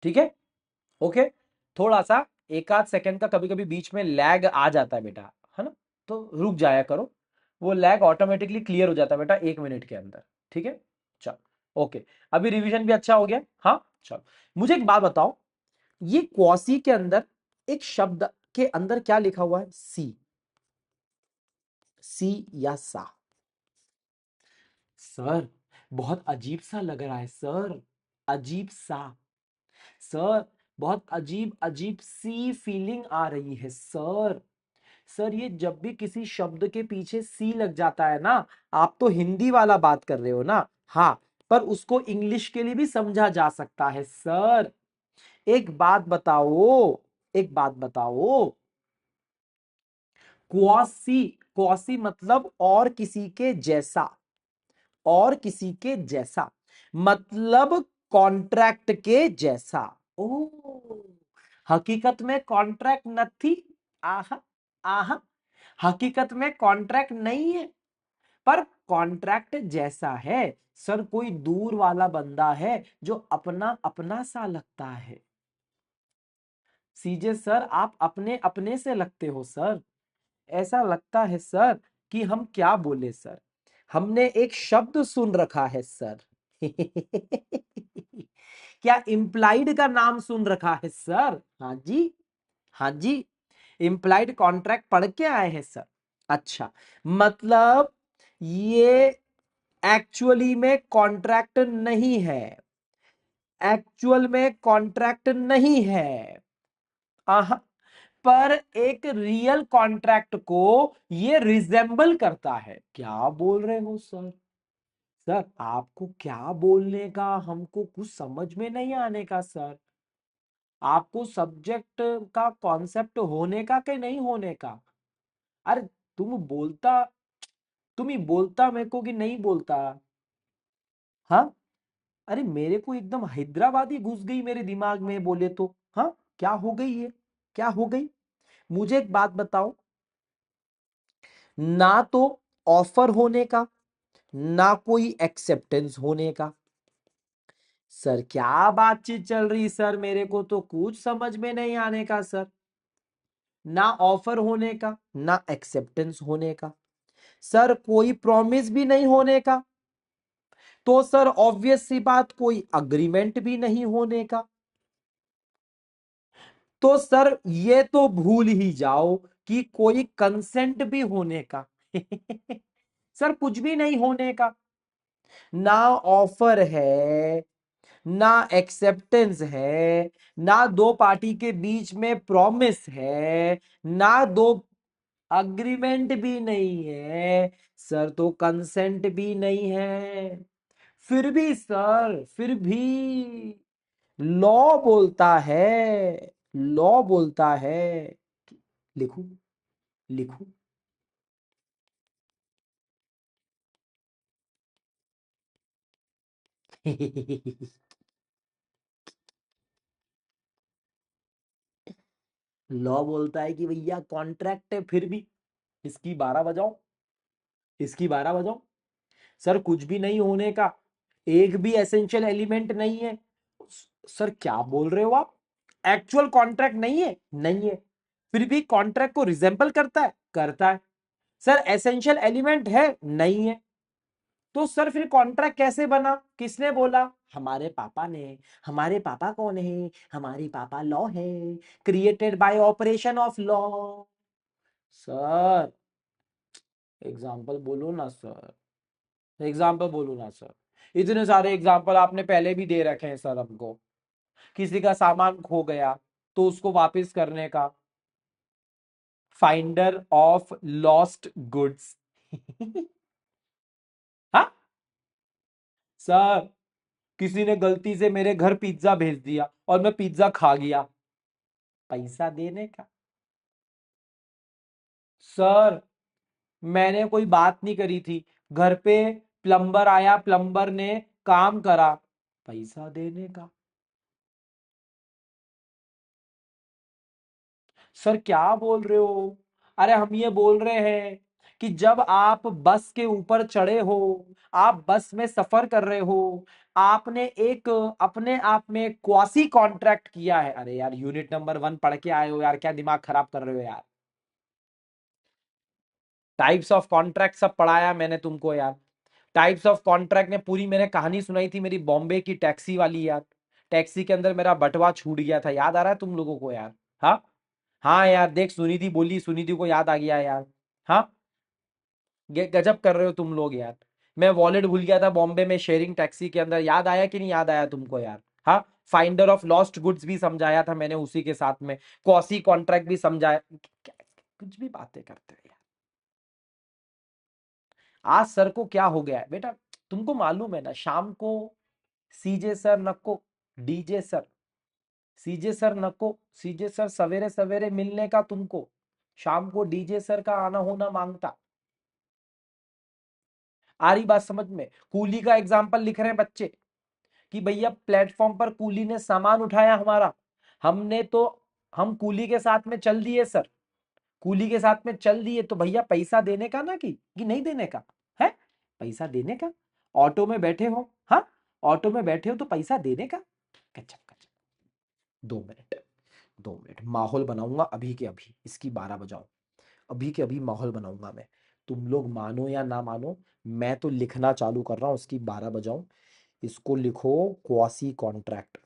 ठीक है। ओके। थोड़ा सा एक आध सेकंड का कभी कभी बीच में लैग आ जाता है बेटा, है ना, तो रुक जाया करो। वो लैग ऑटोमेटिकली क्लियर हो जाता है बेटा 1 मिनट के अंदर। ठीक है। चलो ओके। अभी रिवीजन भी अच्छा हो गया। हाँ चलो, मुझे एक बात बताओ, ये क्वासी के अंदर एक शब्द के अंदर क्या लिखा हुआ है? सी। सी या सा? सर बहुत अजीब सा लग रहा है सर, अजीब सा। सर बहुत अजीब अजीब सी फीलिंग आ रही है सर। सर ये जब भी किसी शब्द के पीछे सी लग जाता है ना, आप तो हिंदी वाला बात कर रहे हो ना, हाँ, पर उसको इंग्लिश के लिए भी समझा जा सकता है सर। एक बात बताओ, एक बात बताओ, क्वासी, क्वासी मतलब और किसी के जैसा, और किसी के जैसा, मतलब कॉन्ट्रैक्ट के जैसा। ओ, हकीकत में कॉन्ट्रैक्ट नहीं। आहा, आहा, हकीकत में कॉन्ट्रैक्ट नहीं है, पर कॉन्ट्रैक्ट जैसा है। सर कोई दूर वाला बंदा है जो अपना अपना सा लगता है। सीजे सर आप अपने अपने से लगते हो सर। ऐसा लगता है सर कि हम क्या बोले सर, हमने एक शब्द सुन रखा है सर। क्या इम्प्लाइड का नाम सुन रखा है सर? हाँ जी, हाँ जी, इम्प्लाइड कॉन्ट्रैक्ट पढ़ के आए हैं सर। अच्छा, मतलब ये एक्चुअली में कॉन्ट्रैक्ट नहीं है, एक्चुअल में कॉन्ट्रैक्ट नहीं है। आहा, पर एक रियल कॉन्ट्रैक्ट को ये रिजेंबल करता है। क्या बोल रहे हो सर? सर आपको क्या बोलने का, हमको कुछ समझ में नहीं आने का सर। आपको सब्जेक्ट का कॉन्सेप्ट होने का कि नहीं होने का? अरे तुम बोलता, तुम ही बोलता मेरे को कि नहीं बोलता? हाँ, अरे मेरे को एकदम हैदराबादी घुस गई मेरे दिमाग में बोले तो। हाँ, क्या हो गई ये, क्या हो गई? मुझे एक बात बताओ, ना तो ऑफर होने का, ना कोई एक्सेप्टेंस होने का। सर क्या बातचीत चल रही सर, मेरे को तो कुछ समझ में नहीं आने का सर। ना ऑफर होने का, ना एक्सेप्टेंस होने का, सर कोई प्रॉमिस भी नहीं होने का, तो सर ऑब्वियस सी बात कोई अग्रीमेंट भी नहीं होने का, तो सर ये तो भूल ही जाओ कि कोई कंसेंट भी होने का। सर कुछ भी नहीं होने का। ना ऑफर है, ना एक्सेप्टेंस है, ना दो पार्टी के बीच में प्रॉमिस है, ना दो अग्रीमेंट भी नहीं है, सर तो कंसेंट भी नहीं है। फिर भी सर, फिर भी लॉ बोलता है, लॉ बोलता है, लिखू, लिखू। लॉ बोलता है कि भैया कॉन्ट्रैक्ट है, फिर भी इसकी 12 बजाओ, इसकी 12 बजाओ। सर कुछ भी नहीं होने का, एक भी एसेंशियल एलिमेंट नहीं है। सर क्या बोल रहे हो आप? एक्चुअल कॉन्ट्रैक्ट नहीं है, नहीं है, फिर भी कॉन्ट्रैक्ट को रिजेंबल करता है, करता है। सर एसेंशियल एलिमेंट है, नहीं है, तो सर फिर कॉन्ट्रैक्ट कैसे बना, किसने बोला? हमारे पापा ने। हमारे पापा कौन है? हमारे पापा लॉ है, created by operation of law. Sir example बोलो ना सर, एग्जाम्पल बोलो ना सर। इतने सारे एग्जाम्पल आपने पहले भी दे रखे हैं सर हमको। किसी का सामान खो गया तो उसको वापस करने का, फाइंडर ऑफ लॉस्ट गुड्स। हाँ सर, किसी ने गलती से मेरे घर पिज्जा भेज दिया और मैं पिज्जा खा गया, पैसा देने का। सर मैंने कोई बात नहीं करी थी, घर पे प्लम्बर आया, प्लम्बर ने काम करा, पैसा देने का। सर क्या बोल रहे हो? अरे हम ये बोल रहे हैं कि जब आप बस के ऊपर चढ़े हो, आप बस में सफर कर रहे हो, आपने एक अपने आप में क्वासी कॉन्ट्रैक्ट किया है। अरे यार यूनिट नंबर 1 पढ़ के आए हो यार, क्या दिमाग खराब कर रहे हो यार? टाइप्स ऑफ कॉन्ट्रैक्ट सब पढ़ाया मैंने तुमको यार। टाइप्स ऑफ कॉन्ट्रैक्ट ने पूरी मैंने कहानी सुनाई थी मेरी बॉम्बे की टैक्सी वाली यार। टैक्सी के अंदर मेरा बटवा छूट गया था, याद आ रहा है तुम लोगों को यार? हाँ। हाँ यार देख, सुनिधि बोली, सुनिधि को याद आ गया यार। हाँ। गजब कर रहे हो तुम लोग यार। मैं वॉलेट भूल गया था बॉम्बे में शेयरिंग टैक्सी के अंदर, याद आया कि नहीं याद आया तुमको यार? हाँ। फाइंडर ऑफ लॉस्ट गुड्स भी समझाया था मैंने उसी के साथ में, कॉसी कॉन्ट्रैक्ट भी समझाया। कुछ भी बातें करते हैं यार। आज सर को क्या हो गया है बेटा? तुमको मालूम है ना, शाम को सीजे सर नको, डीजे सर, सीजे सर नको, सीजे सर सवेरे सवेरे मिलने का तुमको, शाम को डीजे सर का आना होना मांगता। आ रही बात समझ में? कूली का एग्जाम्पल लिख रहे हैं बच्चे कि भैया प्लेटफॉर्म पर कूली ने सामान उठाया हमारा, हमने तो, हम कूली के साथ में चल दिए सर, कूली के साथ में चल दिए तो भैया पैसा देने का ना, कि नहीं देने का है? पैसा देने का। ऑटो में बैठे हो, हाँ, ऑटो में बैठे हो तो पैसा देने का। गजब गजब। 2 मिनट, 2 मिनट माहौल बनाऊंगा अभी के अभी, इसकी 12 बजाओ। अभी के अभी माहौल बनाऊंगा मैं, तुम लोग मानो या ना मानो, मैं तो लिखना चालू कर रहा हूँ, इसकी 12 बजाओ। इसको लिखो, क्वासी कॉन्ट्रैक्ट।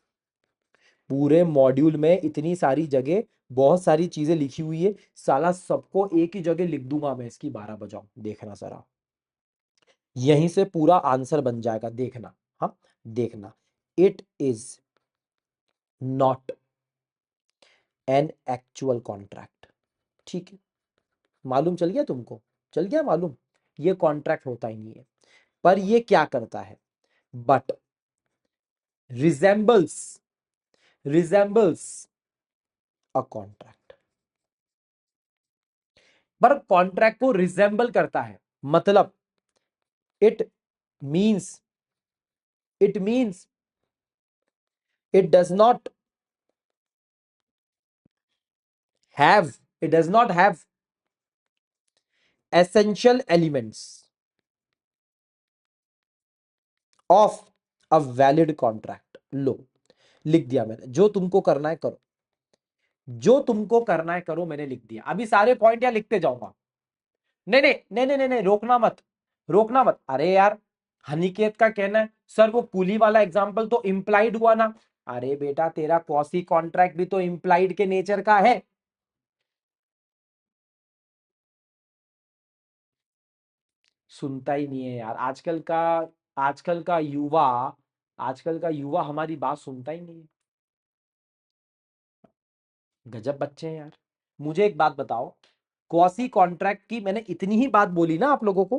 पूरे मॉड्यूल में इतनी सारी जगह बहुत सारी चीजें लिखी हुई है, साला सबको एक ही जगह लिख दूंगा मैं, इसकी 12 बजाओ, देखना जरा। यहीं से पूरा आंसर बन जाएगा, देखना। हाँ, देखना। It is not an actual contract. ठीक है, मालूम चल गया तुमको? चल गया मालूम? ये कॉन्ट्रैक्ट होता ही नहीं है। पर ये क्या करता है? But resembles, resembles a contract. पर कॉन्ट्रैक्ट को रिजेंबल करता है, मतलब it means, it means it does not have, it does not have essential elements of a valid contract. लो, लिख दिया मैंने, जो तुमको करना है करो, जो तुमको करना है करो, मैंने लिख दिया। अभी सारे पॉइंट यहाँ लिखते जाऊंगा। नहीं नहीं नहीं नहीं नहीं नहीं, रोकना मत, रोकना मत। अरे यार, हनीकेत का कहना है सर वो पुली वाला एग्जाम्पल तो इम्प्लाइड हुआ ना। अरे बेटा तेरा कॉसी कॉन्ट्रैक्ट भी तो इम्प्लाइड के नेचर का है। सुनता ही नहीं है यार आजकल का, आजकल का युवा, आजकल का युवा हमारी बात सुनता ही नहीं है। गजब बच्चे हैं यार। मुझे एक बात बताओ, क्वासी कॉन्ट्रैक्ट की मैंने इतनी ही बात बोली ना आप लोगों को,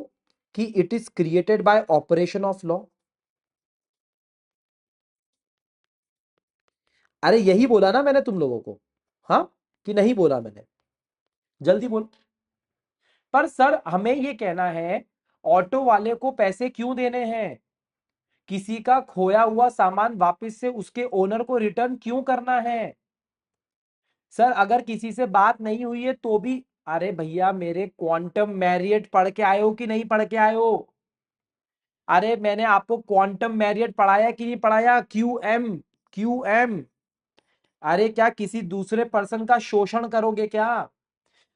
कि it is created by operation of law. अरे यही बोला ना मैंने तुम लोगों को? हाँ, कि नहीं बोला मैंने? जल्दी बोल। पर सर हमें ये कहना है, ऑटो वाले को पैसे क्यों देने हैं? किसी का खोया हुआ सामान वापस से उसके ओनर को रिटर्न क्यों करना है? सर अगर किसी से बात नहीं हुई है तो भी, अरे भैया मेरे क्वांटम मैरियट पढ़ के आए हो कि नहीं पढ़ के आए हो? अरे मैंने आपको क्वांटम मैरियट पढ़ाया कि नहीं पढ़ाया? Q M, Q M. अरे क्या किसी दूसरे पर्सन का शोषण करोगे क्या?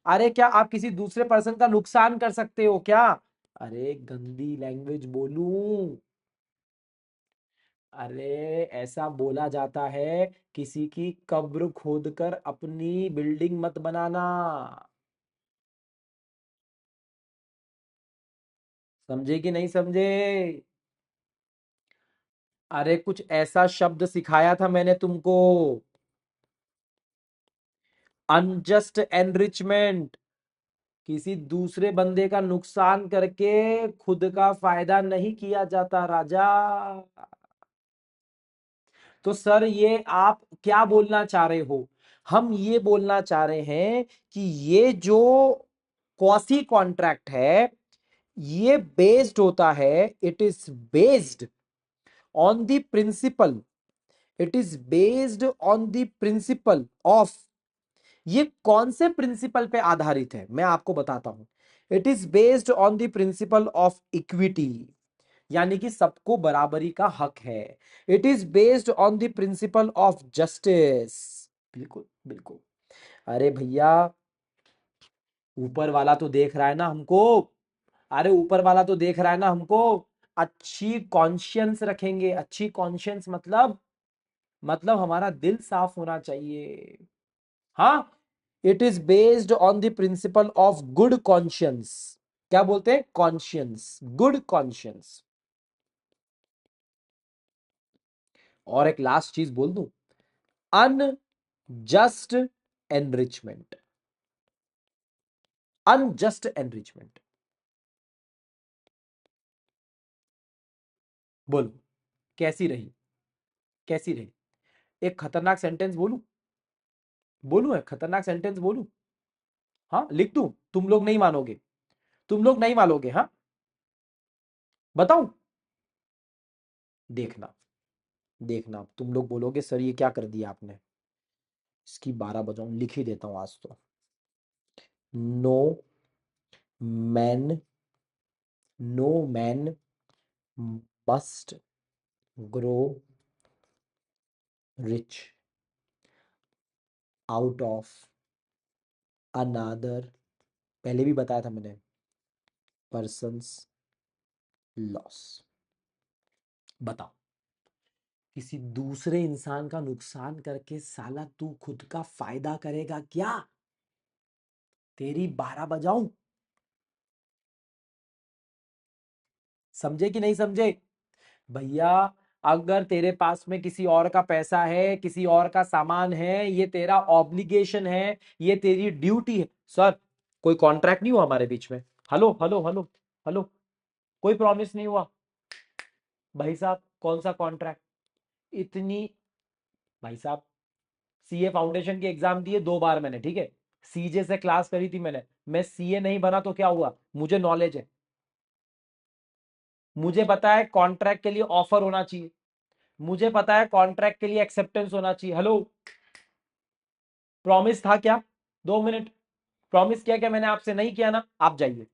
अरे क्या आप किसी दूसरे पर्सन का नुकसान कर सकते हो क्या? अरे गंदी लैंग्वेज बोलूं? अरे ऐसा बोला जाता है, किसी की कब्र खोद कर अपनी बिल्डिंग मत बनाना। समझे कि नहीं समझे? अरे कुछ ऐसा शब्द सिखाया था मैंने तुमको, अनजस्ट एनरिचमेंट। किसी दूसरे बंदे का नुकसान करके खुद का फायदा नहीं किया जाता राजा। तो सर ये आप क्या बोलना चाह रहे हो? हम ये बोलना चाह रहे हैं कि ये जो क्वासी कॉन्ट्रैक्ट है, ये बेस्ड होता है, it is based on the principle, it is based on the principle of, ये कौन से प्रिंसिपल पे आधारित है मैं आपको बताता हूं। It is based on the principle of equity, यानी कि सबको बराबरी का हक है। It is based on the principle of justice, बिल्कुल बिल्कुल। अरे भैया, ऊपर वाला तो देख रहा है ना हमको, अरे ऊपर वाला तो देख रहा है ना हमको। अच्छी कॉन्शियंस रखेंगे, अच्छी कॉन्शियंस मतलब हमारा दिल साफ होना चाहिए। हाँ, it is based on the principle of good conscience. क्या बोलते हैं? Conscience, good conscience. और एक लास्ट चीज बोल दूं, अनजस्ट एनरिचमेंट, अनजस्ट एनरिचमेंट। बोलो, कैसी रही? कैसी रही? एक खतरनाक सेंटेंस बोलूं? बोलूं? है खतरनाक सेंटेंस बोलूं? हाँ, लिख दूं? तुम लोग नहीं मानोगे, तुम लोग नहीं मानोगे। हाँ, बताऊं? देखना, देखना तुम लोग बोलोगे सर ये क्या कर दिया आपने। इसकी 12 बजाऊं, लिख ही देता हूं आज तो। No man, no man must grow rich out of another, पहले भी बताया था मैंने, पर्सन्स लॉस। बताओ, किसी दूसरे इंसान का नुकसान करके साला तू खुद का फायदा करेगा क्या? तेरी 12 बजाऊं? समझे कि नहीं समझे? भैया, अगर तेरे पास में किसी और का पैसा है, किसी और का सामान है, ये तेरा ऑब्लिगेशन है, ये तेरी ड्यूटी है। सर, कोई कॉन्ट्रैक्ट नहीं हुआ हमारे बीच में? हेलो हेलो हेलो हेलो, कोई प्रॉमिस नहीं हुआ? भाई साहब, कौन सा कॉन्ट्रैक्ट? इतनी, भाई साहब, सीए फाउंडेशन की एग्जाम दी है 2 बार मैंने, ठीक है? सीजे से क्लास करी थी मैंने। मैं सीए नहीं बना तो क्या हुआ? मुझे नॉलेज है, मुझे पता है कॉन्ट्रैक्ट के लिए ऑफर होना चाहिए, मुझे पता है कॉन्ट्रैक्ट के लिए एक्सेप्टेंस होना चाहिए। हेलो, प्रॉमिस था क्या? 2 मिनट, प्रॉमिस किया क्या मैंने आपसे? नहीं किया ना? आप जाइए।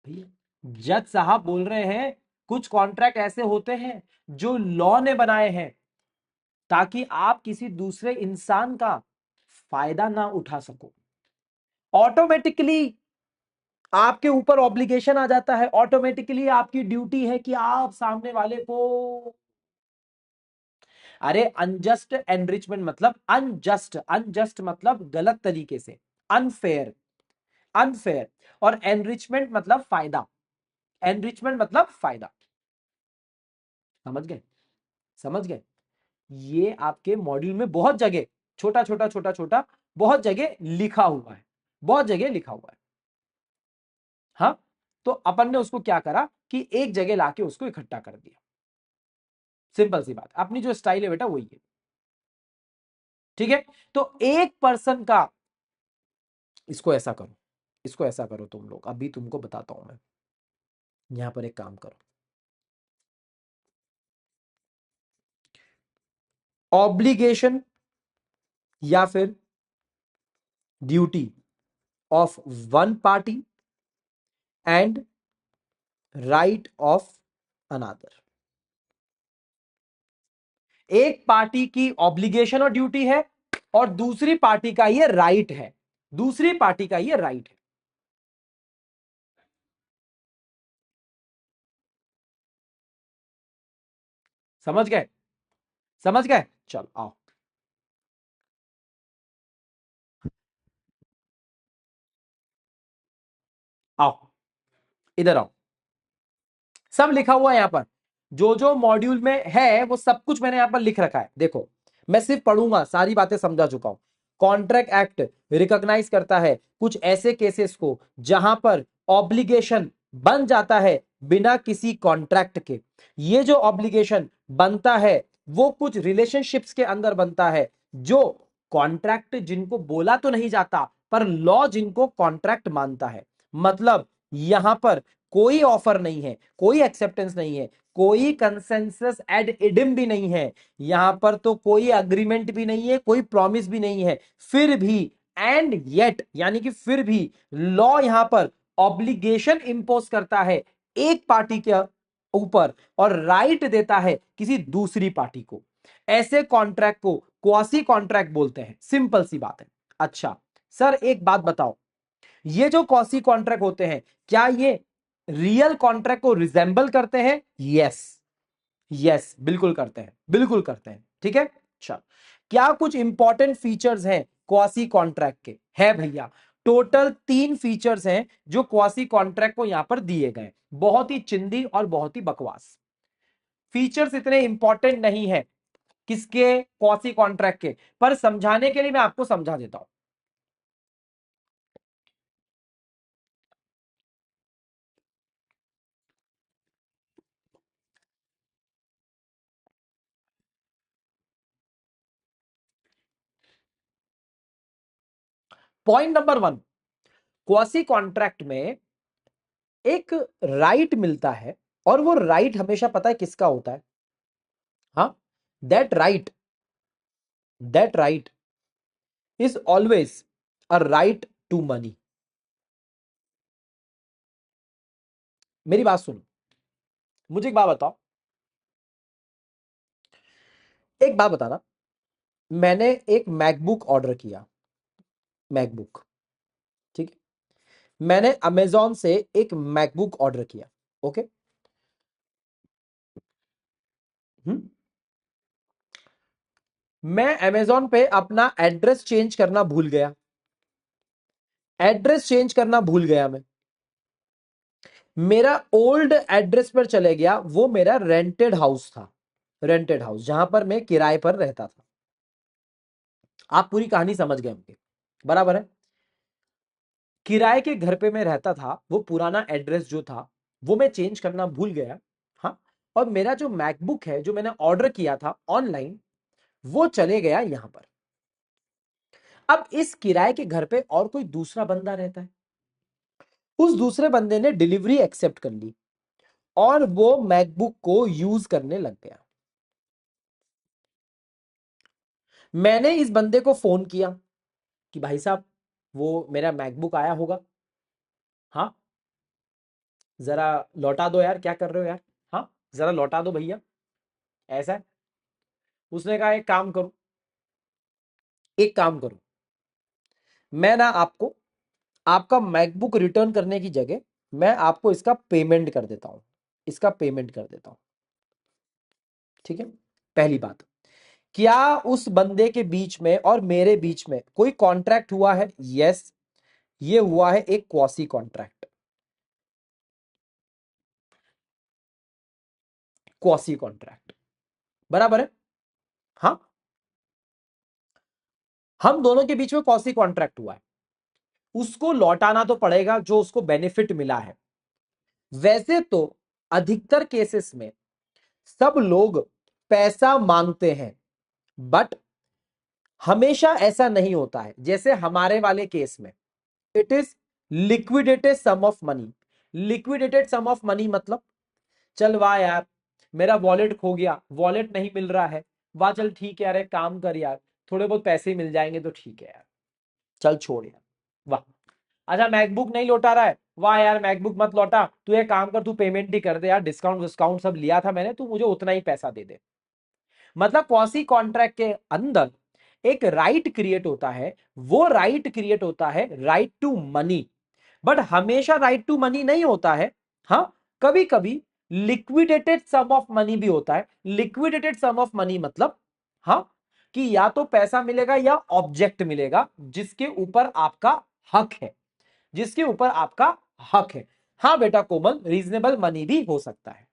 भैया, जज साहब बोल रहे हैं कुछ कॉन्ट्रैक्ट ऐसे होते हैं जो लॉ ने बनाए हैं ताकि आप किसी दूसरे इंसान का फायदा ना उठा सको। ऑटोमेटिकली आपके ऊपर ऑब्लिगेशन आ जाता है, ऑटोमेटिकली आपकी ड्यूटी है कि आप सामने वाले को, अरे अनजस्ट एनरिचमेंट मतलब अनजस्ट, अनजस्ट मतलब गलत तरीके से, अनफेयर, अनफेयर। और एनरिचमेंट मतलब फायदा, एनरिचमेंट मतलब फायदा। समझ गए? समझ गए? ये आपके मॉड्यूल में बहुत जगह, छोटा छोटा छोटा छोटा, बहुत जगह लिखा हुआ है, बहुत जगह लिखा हुआ है। हाँ, तो अपन ने उसको क्या करा कि एक जगह लाके उसको इकट्ठा कर दिया। सिंपल सी बात, अपनी जो स्टाइल है बेटा वही है। ठीक है, तो एक पर्सन का, इसको ऐसा करो, इसको ऐसा करो तुम लोग, अभी तुमको बताता हूं मैं। यहां पर एक काम करो, ऑब्लिगेशन या फिर duty of one party and right of another. एक पार्टी की ऑब्लिगेशन और ड्यूटी है और दूसरी पार्टी का ये राइट है, दूसरी पार्टी का ये राइट है। समझ गए? समझ गए? चलो आओ, आओ, इधर आओ। सब लिखा हुआ है यहां पर, जो जो मॉड्यूल में है वो सब कुछ मैंने यहां पर लिख रखा है। देखो, मैं सिर्फ पढ़ूंगा, सारी बातें समझा चुका हूं। कॉन्ट्रैक्ट एक्ट रिकॉग्नाइज करता है कुछ ऐसे केसेस को जहां पर ऑब्लिगेशन बन जाता है बिना किसी कॉन्ट्रैक्ट के। ये जो ऑब्लिगेशन बनता है वो कुछ रिलेशनशिप्स के अंदर बनता है जो कॉन्ट्रैक्ट जिनको बोला तो नहीं जाता पर लॉ जिनको कॉन्ट्रैक्ट मानता है। मतलब यहां पर कोई ऑफर नहीं है, कोई एक्सेप्टेंस नहीं है, कोई कंसेंसस एड इडिम भी नहीं है, यहां पर तो कोई अग्रीमेंट भी नहीं है, कोई प्रॉमिस भी नहीं है, फिर भी एंड येट यानी कि फिर भी लॉ यहां पर ऑब्लिगेशन इंपोज करता है एक पार्टी के ऊपर और राइट देता है किसी दूसरी पार्टी को। ऐसे कॉन्ट्रैक्ट को क्वासी कॉन्ट्रैक्ट बोलते हैं। सिंपल सी बात है। अच्छा सर एक बात बताओ, ये जो क्वासी कॉन्ट्रैक्ट होते हैं क्या ये रियल कॉन्ट्रैक्ट को रिजेंबल करते हैं? यस, यस बिल्कुल करते हैं, बिल्कुल करते हैं। ठीक है। अच्छा क्या कुछ इंपॉर्टेंट फीचर्स हैं क्वासी कॉन्ट्रैक्ट के? है भैया, टोटल 3 फीचर्स हैं जो क्वासी कॉन्ट्रैक्ट को यहां पर दिए गए। बहुत ही चिंदी और बहुत ही बकवास फीचर्स, इतने इंपॉर्टेंट नहीं है किसके, क्वासी कॉन्ट्रैक्ट के, पर समझाने के लिए मैं आपको समझा देता हूं। पॉइंट नंबर 1, क्वासी कॉन्ट्रैक्ट में एक राइट मिलता है और वो राइट हमेशा पता है किसका होता है? हाँ, that right, that right is always a right to money. मेरी बात सुनो, मुझे एक बात बताओ, एक बात बताना, मैंने एक मैकबुक ऑर्डर किया, मैकबुक, ठीक है, मैंने अमेजॉन से एक मैकबुक ऑर्डर किया, ओके। हम्म मैं अमेजॉन पे अपना एड्रेस चेंज करना भूल गया, एड्रेस चेंज करना भूल गया मैं, मेरा ओल्ड एड्रेस पर चले गया, वो मेरा रेंटेड हाउस था, रेंटेड हाउस जहां पर मैं किराए पर रहता था। आप पूरी कहानी समझ गए होंगे, बराबर है। किराए के घर पे मैं रहता था, वो पुराना एड्रेस जो था वो मैं चेंज करना भूल गया। हाँ, और मेरा जो मैकबुक है जो मैंने ऑर्डर किया था ऑनलाइन, वो चले गया यहां पर। अब इस किराए के घर पे और कोई दूसरा बंदा रहता है, उस दूसरे बंदे ने डिलीवरी एक्सेप्ट कर ली और वो मैकबुक को यूज करने लग गया। मैंने इस बंदे को फोन किया कि भाई साहब वो मेरा मैकबुक आया होगा, हाँ जरा लौटा दो यार, क्या कर रहे हो यार, हाँ जरा लौटा दो भैया, ऐसा है। उसने कहा एक काम करो, एक काम करो, मैं ना आपको आपका मैकबुक रिटर्न करने की जगह मैं आपको इसका पेमेंट कर देता हूं, इसका पेमेंट कर देता हूं। ठीक है, पहली बात, क्या उस बंदे के बीच में और मेरे बीच में कोई कॉन्ट्रैक्ट हुआ है? यस, ये हुआ है एक क्वासी कॉन्ट्रैक्ट, क्वासी कॉन्ट्रैक्ट, बराबर है। हाँ, हम दोनों के बीच में क्वासी कॉन्ट्रैक्ट हुआ है, उसको लौटाना तो पड़ेगा जो उसको बेनिफिट मिला है। वैसे तो अधिकतर केसेस में सब लोग पैसा मांगते हैं, बट हमेशा ऐसा नहीं होता है। जैसे हमारे वाले केस में it is liquidated sum of money. Liquidated sum of money मतलब, चल वाह यार मेरा वॉलेट खो गया, वॉलेट नहीं मिल रहा है, वाह चल ठीक है यार, एक काम कर यार, थोड़े बहुत पैसे मिल जाएंगे तो ठीक है यार, चल छोड़ यार, वाह। अच्छा मैकबुक नहीं लौटा रहा है, वाह यार मैकबुक मत लौटा, तू एक काम कर, तू पेमेंट ही कर दे यार, डिस्काउंट डिस्काउंट सब लिया था मैंने, तू मुझे उतना ही पैसा दे दे। मतलब क्वासी कॉन्ट्रैक्ट के अंदर एक राइट क्रिएट होता है, वो राइट क्रिएट होता है राइट टू मनी, बट हमेशा राइट टू मनी नहीं होता है। हाँ, कभी कभी लिक्विडेटेड सम ऑफ मनी भी होता है। लिक्विडेटेड सम ऑफ मनी मतलब, हाँ, कि या तो पैसा मिलेगा या ऑब्जेक्ट मिलेगा जिसके ऊपर आपका हक है, जिसके ऊपर आपका हक है। हाँ बेटा कोमल, रीजनेबल मनी भी हो सकता है।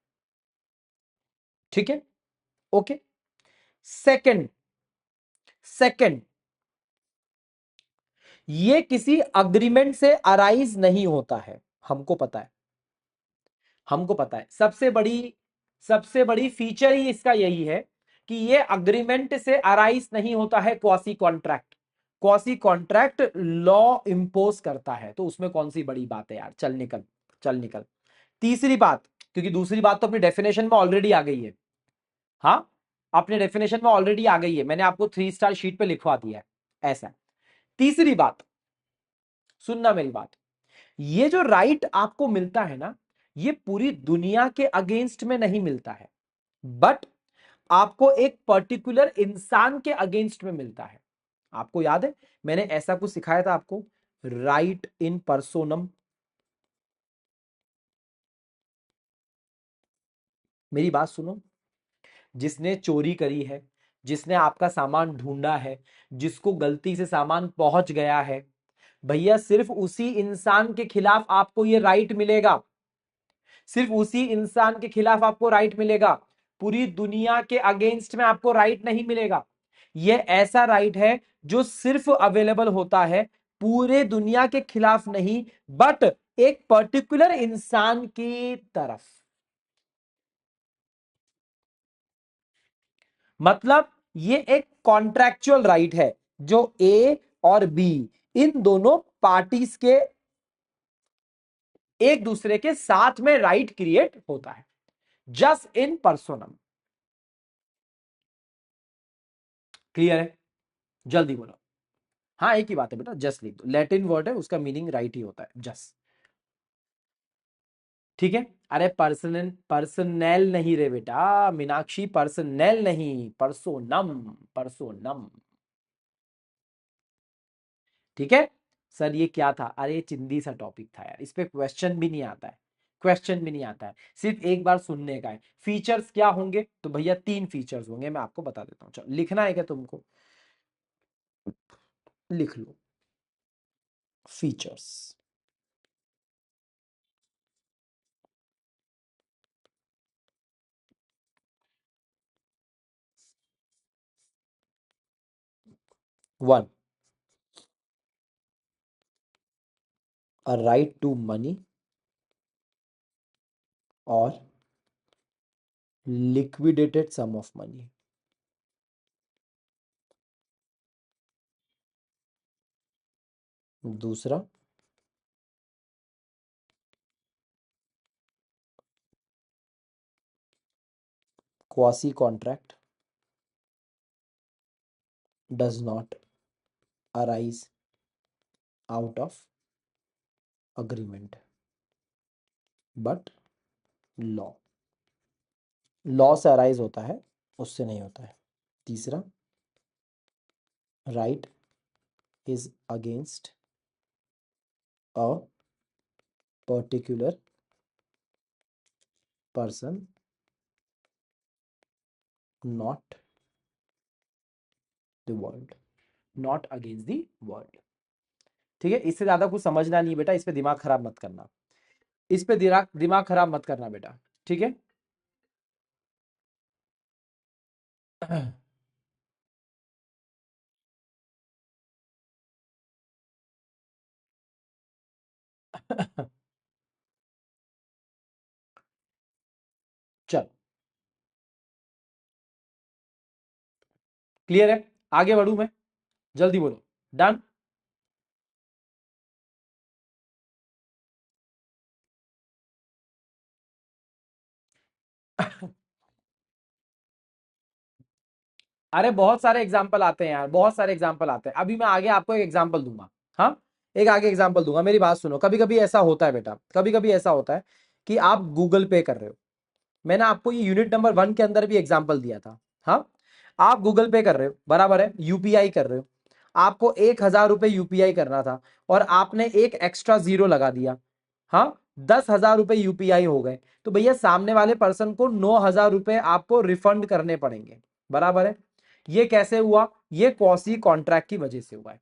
ठीक है, ओके। सेकंड, सेकंड, ये किसी अग्रीमेंट से अराइज नहीं होता है, हमको पता है, हमको पता है। सबसे बड़ी फीचर ही इसका यही है कि ये अग्रीमेंट से अराइज नहीं होता है quasi contract. Quasi contract law impose करता है, तो उसमें कौन सी बड़ी बात है यार, चल निकल, चल निकल। तीसरी बात, क्योंकि दूसरी बात तो अपनी डेफिनेशन में ऑलरेडी आ गई है, हाँ अपने डेफिनेशन में ऑलरेडी आ गई है, मैंने आपको 3 स्टार शीट पे लिखवा दिया है, ऐसा है। तीसरी बात, सुनना मेरी बात, ये जो राइट आपको मिलता है ना, ये पूरी दुनिया के अगेंस्ट में नहीं मिलता है, बट आपको एक पर्टिकुलर इंसान के अगेंस्ट में मिलता है। आपको याद है मैंने ऐसा कुछ सिखाया था आपको, राइट इन पर्सोनम। मेरी बात सुनो, जिसने चोरी करी है, जिसने आपका सामान ढूंढा है, जिसको गलती से सामान पहुंच गया है, भैया सिर्फ उसी इंसान के खिलाफ आपको ये राइट मिलेगा, सिर्फ उसी इंसान के खिलाफ आपको राइट मिलेगा, पूरी दुनिया के अगेंस्ट में आपको राइट नहीं मिलेगा। ये ऐसा राइट है जो सिर्फ अवेलेबल होता है पूरे दुनिया के खिलाफ नहीं, बट एक पर्टिकुलर इंसान की तरफ। मतलब ये एक कॉन्ट्रैक्चुअल राइट है जो ए और बी इन दोनों पार्टीज के एक दूसरे के साथ में राइट क्रिएट होता है, जस्ट इन पर्सोनम। क्लियर है? जल्दी बोलो। हाँ एक ही बात है बेटा, जस्ट लिख दो, लैटिन वर्ड है उसका मीनिंग राइट ही होता है, जस्ट। ठीक है, अरे पर्सनल पर्सनल नहीं रे बेटा मीनाक्षी, पर्सनल नहीं, परसोनम, परसोनम। ठीक है सर, ये क्या था, अरे ये चिंदी सा टॉपिक था यार, इस पे क्वेश्चन भी नहीं आता है, क्वेश्चन भी नहीं आता है, सिर्फ एक बार सुनने का है। फीचर्स क्या होंगे, तो भैया 3 फीचर्स होंगे, मैं आपको बता देता हूँ, चलो लिखना है क्या तुमको, लिख लो। Features, 1, a right to money or liquidated sum of money। दूसरा, quasi contract does not arise out of agreement but law, law से अराइज होता है, उससे नहीं होता है। तीसरा, right is against a particular person not the world, not against the world. ठीक है, इससे ज्यादा कुछ समझना नहीं बेटा, इस पे दिमाग खराब मत करना, इस पे दिमाग खराब मत करना बेटा, ठीक है। चल क्लियर है, आगे बढ़ू मैं, जल्दी बोलो, डन। अरे बहुत सारे एग्जाम्पल आते हैं यार, बहुत सारे एग्जाम्पल आते हैं, अभी मैं आगे आपको एक एग्जाम्पल दूंगा, हाँ एक आगे एग्जाम्पल दूंगा, मेरी बात सुनो। कभी कभी ऐसा होता है बेटा, कभी कभी ऐसा होता है कि आप गूगल पे कर रहे हो, मैंने आपको ये यूनिट नंबर 1 के अंदर भी एग्जाम्पल दिया था, हाँ आप गूगल पे कर रहे हो, बराबर है, यूपीआई कर रहे हो, आपको 1,000 रुपए यूपीआई करना था और आपने एक एक्स्ट्रा जीरो लगा दिया, हाँ 10,000 रुपए यूपीआई हो गए, तो भैया सामने वाले पर्सन को 9,000 रुपए आपको रिफंड करने पड़ेंगे, बराबर है। ये कैसे हुआ, ये क्वासी कॉन्ट्रैक्ट की वजह से हुआ है,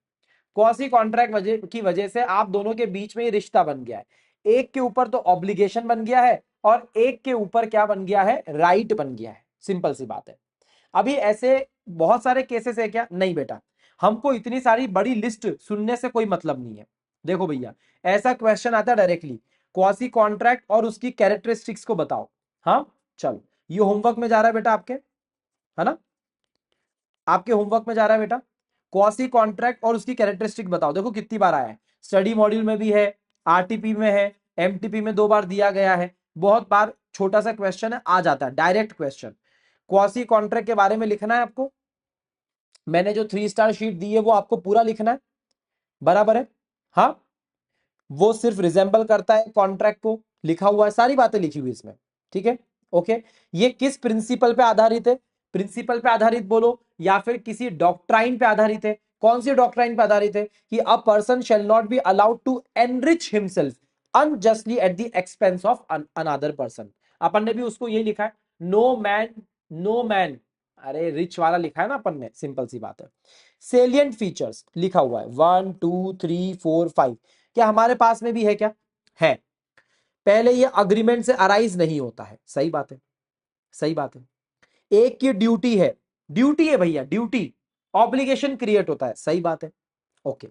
क्वासी कॉन्ट्रैक्ट की वजह से आप दोनों के बीच में ये रिश्ता बन गया है, एक के ऊपर तो ऑब्लिगेशन बन गया है और एक के ऊपर क्या बन गया है, राइट बन गया है, सिंपल सी बात है। अभी ऐसे बहुत सारे केसेस है क्या, नहीं बेटा, हमको इतनी सारी बड़ी लिस्ट सुनने से कोई मतलब नहीं है। देखो भैया, ऐसा क्वेश्चन आता है डायरेक्टली, क्वासी कॉन्ट्रैक्ट और उसकी कैरेक्टरिस्टिक्स को बताओ, हाँ चलो ये होमवर्क में जा रहा है बेटा आपके, है ना, आपके होमवर्क में जा रहा है बेटा, क्वासी कॉन्ट्रैक्ट और उसकी कैरेक्टरिस्टिक बताओ। देखो कितनी बार आया है, स्टडी मॉड्यूल में भी है, आरटीपी में है, एमटीपी में 2 बार दिया गया है, बहुत बार छोटा सा क्वेश्चन है, आ जाता है डायरेक्ट क्वेश्चन। क्वासी कॉन्ट्रैक्ट के बारे में लिखना है आपको, मैंने जो 3 स्टार शीट दी है वो आपको पूरा लिखना है, बराबर है। हाँ, वो सिर्फ रिजेंबल करता है कॉन्ट्रैक्ट को, लिखा हुआ है, सारी बातें लिखी हुई इसमें, ठीक है, ओके। ये किस प्रिंसिपल पे आधारित है, प्रिंसिपल पे आधारित बोलो या फिर किसी डॉक्ट्राइन पे आधारित है। कौन सी डॉक्ट्राइन पे आधारित है कि a person shall not be allowed to enrich himself unjustly at the expense of another person. अपन ने भी उसको यही लिखा है, नो मैन, नो मैन, अरे रिच वाला लिखा है ना अपन ने, सिंपल सी बात है। सेलिएंट फीचर्स लिखा हुआ है 1 2 3 4 5, क्या हमारे पास में भी है क्या, है। पहले ये अग्रीमेंट से अराइज नहीं होता है, सही बात है, सही बात है। एक की ड्यूटी है, ड्यूटी है भैया, ड्यूटी, ऑब्लिगेशन क्रिएट होता है, सही बात है, ओके।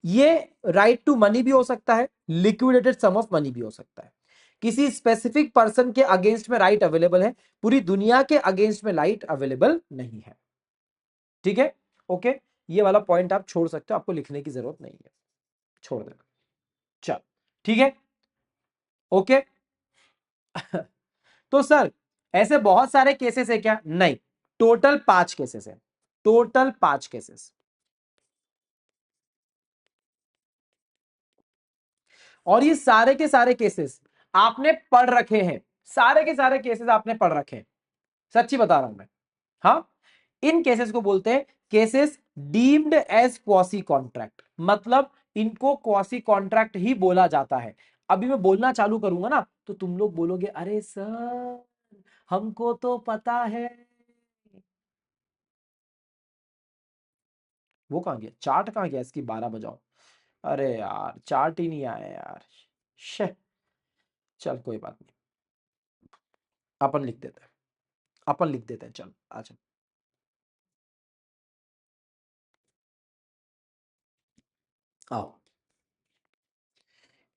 ये राइट टू मनी भी हो सकता है, लिक्विडेटेड सम ऑफ मनी भी हो सकता है। किसी स्पेसिफिक पर्सन के अगेंस्ट में राइट अवेलेबल है, पूरी दुनिया के अगेंस्ट में राइट अवेलेबल नहीं है, ठीक है, ओके। ये वाला पॉइंट आप छोड़ सकते हो, आपको लिखने की जरूरत नहीं है, छोड़ देना, चल, ठीक है, ओके। तो सर ऐसे बहुत सारे केसेस है क्या, नहीं, टोटल 5 केसेस है, टोटल 5 केसेस। और ये सारे के सारे केसेस आपने पढ़ रखे हैं, सारे के सारे केसेस आपने पढ़ रखे हैं, सच्ची बता रहा हूं मैं। हाँ, इन केसेस को बोलते हैं cases deemed as quasi contract, मतलब इनको क्वासी कॉन्ट्रैक्ट ही बोला जाता है। अभी मैं बोलना चालू करूंगा ना तो तुम लोग बोलोगे अरे सर हमको तो पता है। वो कहां गया चार्ट, कहां गया इसकी, 12 बजाओ। अरे यार चार्ट ही नहीं आया यार, शे, चल कोई बात नहीं, अपन लिख देते हैं, अपन लिख देते हैं, चल अच्छा। आओ,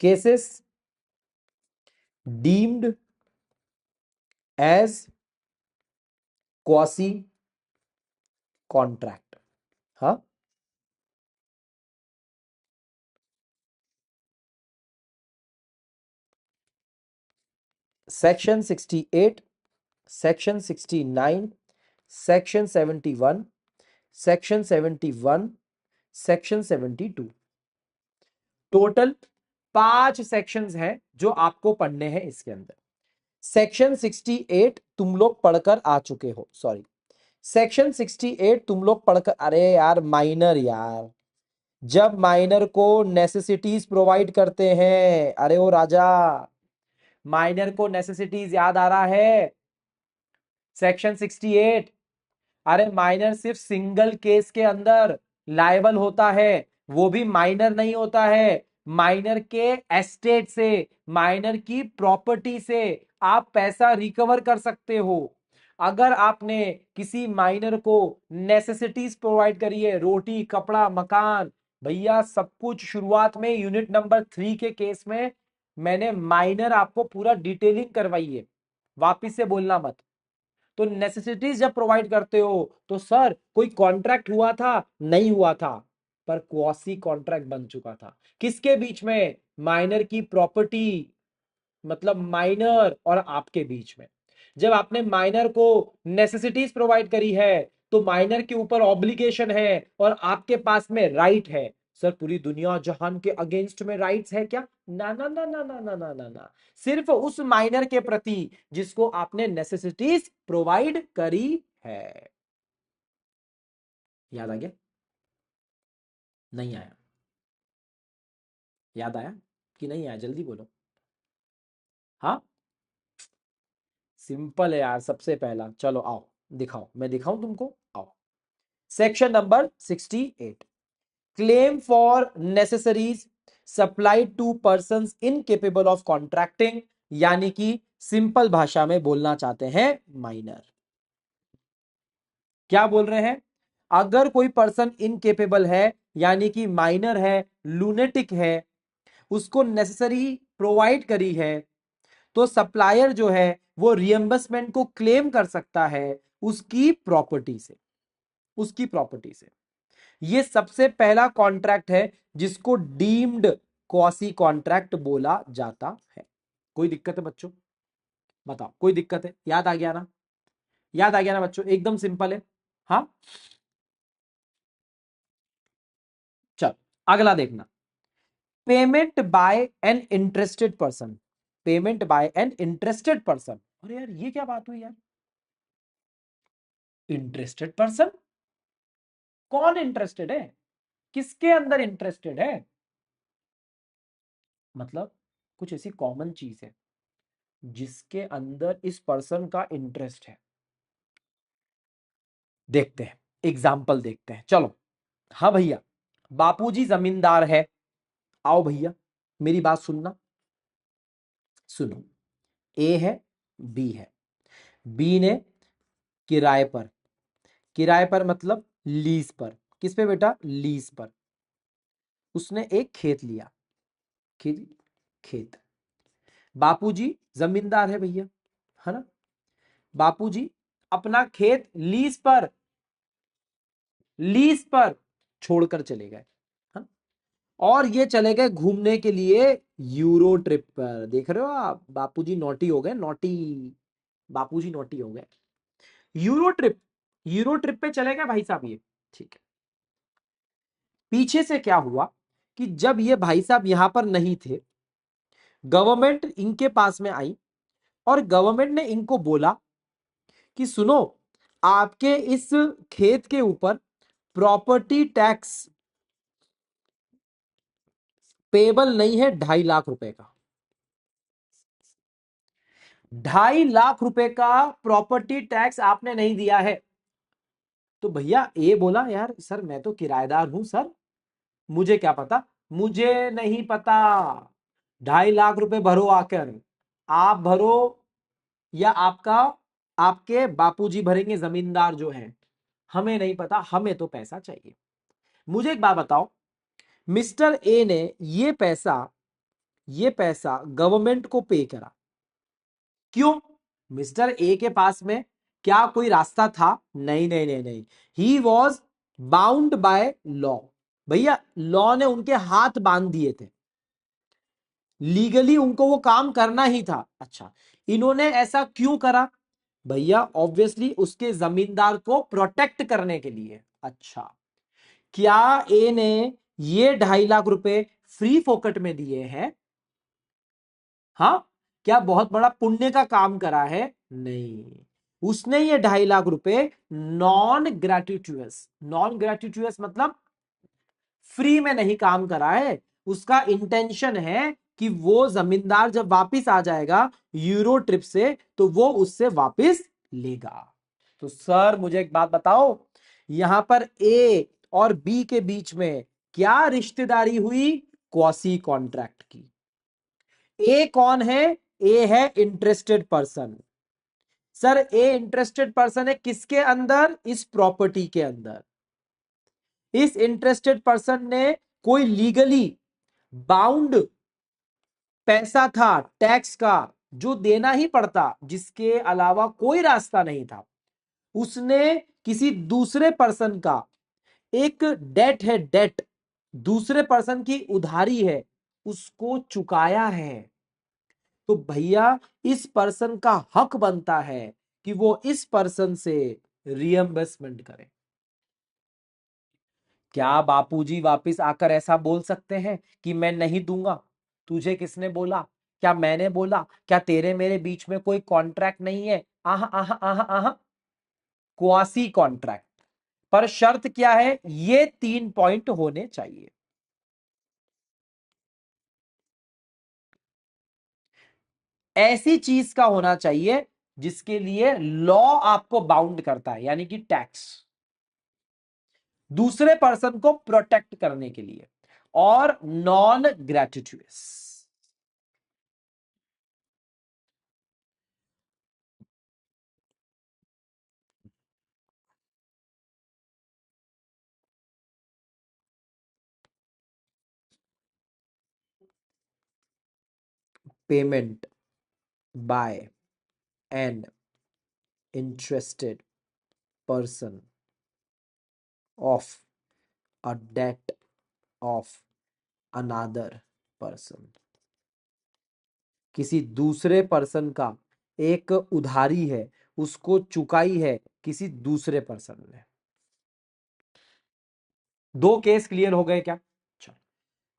cases deemed as quasi contract. हाँ, section 68, section 69, section 71, section 71, section 72, total 5 sections हैं जो आपको पढ़ने हैं इसके अंदर। सेक्शन 68 तुम लोग पढ़कर आ चुके हो, सॉरी, सेक्शन 68 तुम लोग पढ़कर, अरे यार माइनर यार, जब माइनर को नेसेसिटीज प्रोवाइड करते हैं, अरे ओ राजा, माइनर को नेसेसिटीज याद आ रहा है, सेक्शन 68। अरे माइनर सिर्फ सिंगल केस के अंदर लायबल होता है, वो भी माइनर नहीं होता है, माइनर के एस्टेट से, माइनर की प्रॉपर्टी से आप पैसा रिकवर कर सकते हो। अगर आपने किसी माइनर को नेसेसिटीज प्रोवाइड करी है, रोटी कपड़ा मकान, भैया सब कुछ, शुरुआत में यूनिट नंबर 3 के केस में मैंने माइनर आपको पूरा डिटेलिंग करवाई है, वापिस से बोलना मत। तो नेसेसिटीज जब प्रोवाइड करते हो तो सर कोई कॉन्ट्रैक्ट हुआ था, नहीं हुआ था, पर क्वासी कॉन्ट्रैक्ट बन चुका था, किसके बीच में, माइनर की प्रॉपर्टी, मतलब माइनर और आपके बीच में। जब आपने माइनर को नेसेसिटीज प्रोवाइड करी है तो माइनर के ऊपर ऑब्लिगेशन है और आपके पास में राइट है। सर पूरी दुनिया जहान के अगेंस्ट में राइट्स है क्या, ना ना ना ना ना ना ना ना ना, सिर्फ उस माइनर के प्रति जिसको आपने नेसेसिटीज प्रोवाइड करी है। याद आ गया, नहीं आया, याद आया कि नहीं आया, जल्दी बोलो। हाँ, सिंपल है यार, सबसे पहला, चलो आओ दिखाओ, मैं दिखाऊं तुमको, आओ। Section number 68, claim for necessaries supplied to persons incapable of contracting, यानी कि सिंपल भाषा में बोलना चाहते हैं माइनर। क्या बोल रहे हैं, अगर कोई पर्सन इनकेपेबल है यानी कि माइनर है, लूनेटिक है, उसको नेसेसरी प्रोवाइड करी है, तो सप्लायर जो है वो रियम्बर्समेंट को क्लेम कर सकता है उसकी प्रॉपर्टी से, उसकी प्रॉपर्टी से। ये सबसे पहला कॉन्ट्रैक्ट है जिसको डीम्ड क्वासी कॉन्ट्रैक्ट बोला जाता है। कोई दिक्कत है बच्चों? बताओ, कोई दिक्कत है? याद आ गया ना? याद आ गया ना बच्चों? एकदम सिंपल है। हाँ, चल अगला देखना। Payment by an interested person. Payment by an interested person. अरे यार, ये क्या बात हुई यार? Interested person? कौन इंटरेस्टेड है? किसके अंदर इंटरेस्टेड है? मतलब कुछ ऐसी कॉमन चीज है जिसके अंदर इस पर्सन का इंटरेस्ट है। देखते हैं, एग्जाम्पल देखते हैं, चलो। हाँ भैया, बापूजी जमींदार है। आओ भैया, मेरी बात सुनना। सुनो, ए है, बी है। बी ने किराए पर, किराए पर मतलब लीज पर। किस पे बेटा? लीज पर। उसने एक खेत लिया। खेत, खेत। बापूजी जमींदार है भैया, है ना? बापूजी अपना खेत लीज पर छोड़कर चले गए, है? और ये चले गए घूमने के लिए यूरो ट्रिप पर। देख रहे हो आप, बापूजी नोटी हो गए, नोटी। बापूजी नोटी हो गए। यूरो ट्रिप, यूरो ट्रिप पे चले गए भाई साहब ये। ठीक है। पीछे से क्या हुआ कि जब ये भाई साहब यहां पर नहीं थे, गवर्नमेंट इनके पास में आई और गवर्नमेंट ने इनको बोला कि सुनो, आपके इस खेत के ऊपर प्रॉपर्टी टैक्स पेबल नहीं है 2.5 लाख रुपए का। 2.5 लाख रुपए का प्रॉपर्टी टैक्स आपने नहीं दिया है। तो भैया ये बोला, यार सर मैं तो किराएदार हूं सर, मुझे क्या पता। मुझे नहीं पता। 2.5 लाख रुपए भरो आकर। आप भरो या आपका, आपके बापूजी भरेंगे, जमींदार जो हैं। हमें नहीं पता, हमें तो पैसा चाहिए। मुझे एक बात बताओ, मिस्टर ए ने ये पैसा गवर्नमेंट को पे करा। क्यों? मिस्टर ए के पास में क्या कोई रास्ता था? नहीं नहीं नहीं नहीं। He was bound by law. भैया लॉ ने उनके हाथ बांध दिए थे, लीगली उनको वो काम करना ही था। अच्छा, इन्होंने ऐसा क्यों करा? भैया ऑब्वियसली उसके जमींदार को प्रोटेक्ट करने के लिए। अच्छा, क्या ए ने ये 2.5 लाख रुपए फ्री फोकट में दिए हैं? हाँ, क्या बहुत बड़ा पुण्य का काम करा है? नहीं। उसने ये 2.5 लाख रुपए नॉन ग्रेटिट्यूअस, नॉन ग्रेटिट्यूअस मतलब फ्री में नहीं काम करा है। उसका इंटेंशन है कि वो जमींदार जब वापिस आ जाएगा यूरो ट्रिप से तो वो उससे वापिस लेगा। तो सर मुझे एक बात बताओ, यहां पर ए और बी के बीच में क्या रिश्तेदारी हुई? क्वासी कॉन्ट्रैक्ट की। ए कौन है? ए है इंटरेस्टेड पर्सन। सर ए इंटरेस्टेड पर्सन है किसके अंदर? इस प्रॉपर्टी के अंदर। इस इंटरेस्टेड पर्सन ने कोई लीगली बाउंड पैसा था टैक्स का जो देना ही पड़ता, जिसके अलावा कोई रास्ता नहीं था। उसने किसी दूसरे पर्सन का एक डेट है, डेट दूसरे पर्सन की उधारी है, उसको चुकाया है। तो भैया इस पर्सन का हक बनता है कि वो इस पर्सन से रियम्बर्समेंट करे। क्या बापूजी वापिस आकर ऐसा बोल सकते हैं कि मैं नहीं दूंगा? तुझे किसने बोला? क्या मैंने बोला? क्या तेरे मेरे बीच में कोई कॉन्ट्रैक्ट नहीं है? आह आह आह आह, क्वासी कॉन्ट्रैक्ट। पर शर्त क्या है? ये 3 पॉइंट होने चाहिए। ऐसी चीज का होना चाहिए जिसके लिए लॉ आपको बाउंड करता है, यानी कि टैक्स, दूसरे पर्सन को प्रोटेक्ट करने के लिए, और non gratuitous. Payment by an interested person of a debt of another person, किसी दूसरे पर्सन का एक उधारी है, उसको चुकाई है किसी दूसरे पर्सन ने। दो केस क्लियर हो गए क्या?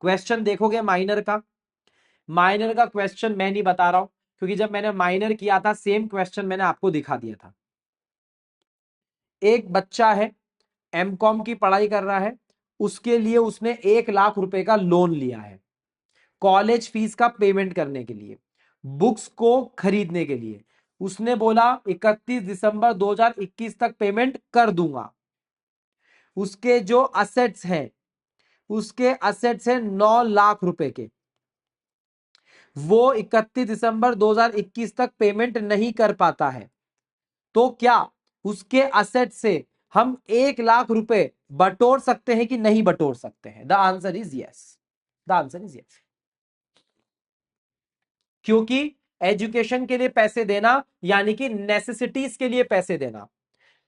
क्वेश्चन देखोगे माइनर का, माइनर का क्वेश्चन मैं नहीं बता रहा हूं क्योंकि जब मैंने माइनर किया था सेम क्वेश्चन मैंने आपको दिखा दिया था। एक बच्चा है, एमकॉम की पढ़ाई कर रहा है, उसके लिए उसने 1 लाख रुपए का लोन लिया है कॉलेज फीस का पेमेंट करने के लिए, बुक्स को खरीदने के लिए। उसने बोला 31 दिसंबर 2021 तक पेमेंट कर दूंगा। उसके जो असेट्स हैं, उसके असेट्स हैं 9 लाख रुपए के। वो 31 दिसंबर 2021 तक पेमेंट नहीं कर पाता है, तो क्या उसके असेट से हम 1 लाख रुपए बटोर सकते हैं कि नहीं बटोर सकते हैं? The answer is yes, the answer is yes. क्योंकि एजुकेशन के लिए पैसे देना यानी कि नेसेसिटीज के लिए पैसे देना,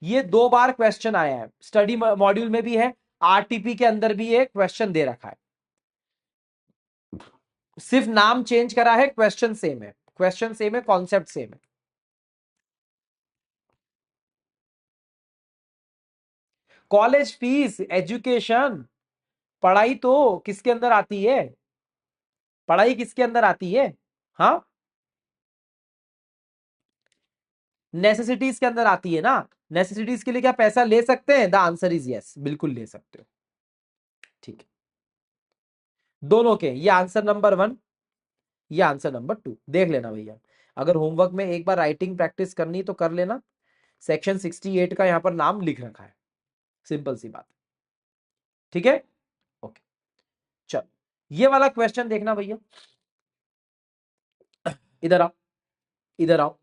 ये 2 बार क्वेश्चन आया है, स्टडी मॉड्यूल में भी है, आरटीपी के अंदर भी एक क्वेश्चन दे रखा है। सिर्फ नाम चेंज करा है, क्वेश्चन सेम है, क्वेश्चन सेम है, कॉन्सेप्ट सेम है। कॉलेज फीस, एजुकेशन, पढ़ाई तो किसके अंदर आती है? पढ़ाई किसके अंदर आती है? हाँ, नेसेसिटीज के अंदर आती है ना। नेसेसिटीज के लिए क्या पैसा ले सकते हैं? द आंसर इज यस, बिल्कुल ले सकते हो। ठीक है, दोनों के, ये आंसर नंबर 1, ये आंसर नंबर 2 देख लेना भैया। अगर होमवर्क में एक बार राइटिंग प्रैक्टिस करनी तो कर लेना। सेक्शन 68 का यहां पर नाम लिख रखा है, सिंपल सी बात। ठीक है, ओके, चल ये वाला क्वेश्चन देखना भैया। इधर आओ, इधर आओ।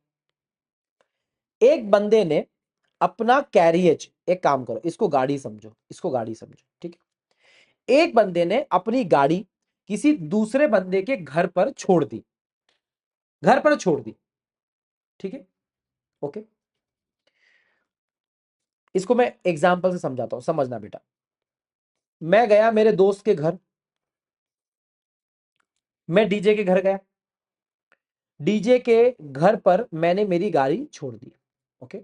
एक बंदे ने अपना कैरियज, एक काम करो, इसको गाड़ी समझो, इसको गाड़ी समझो, ठीक है। एक बंदे ने अपनी गाड़ी किसी दूसरे बंदे के घर पर छोड़ दी, घर पर छोड़ दी, ठीक है, ओके। इसको मैं एग्जांपल से समझाता हूं, समझना बेटा। मैं गया मेरे दोस्त के घर, मैं डीजे के घर गया, डीजे के घर पर मैंने मेरी गाड़ी छोड़ दी, ओके,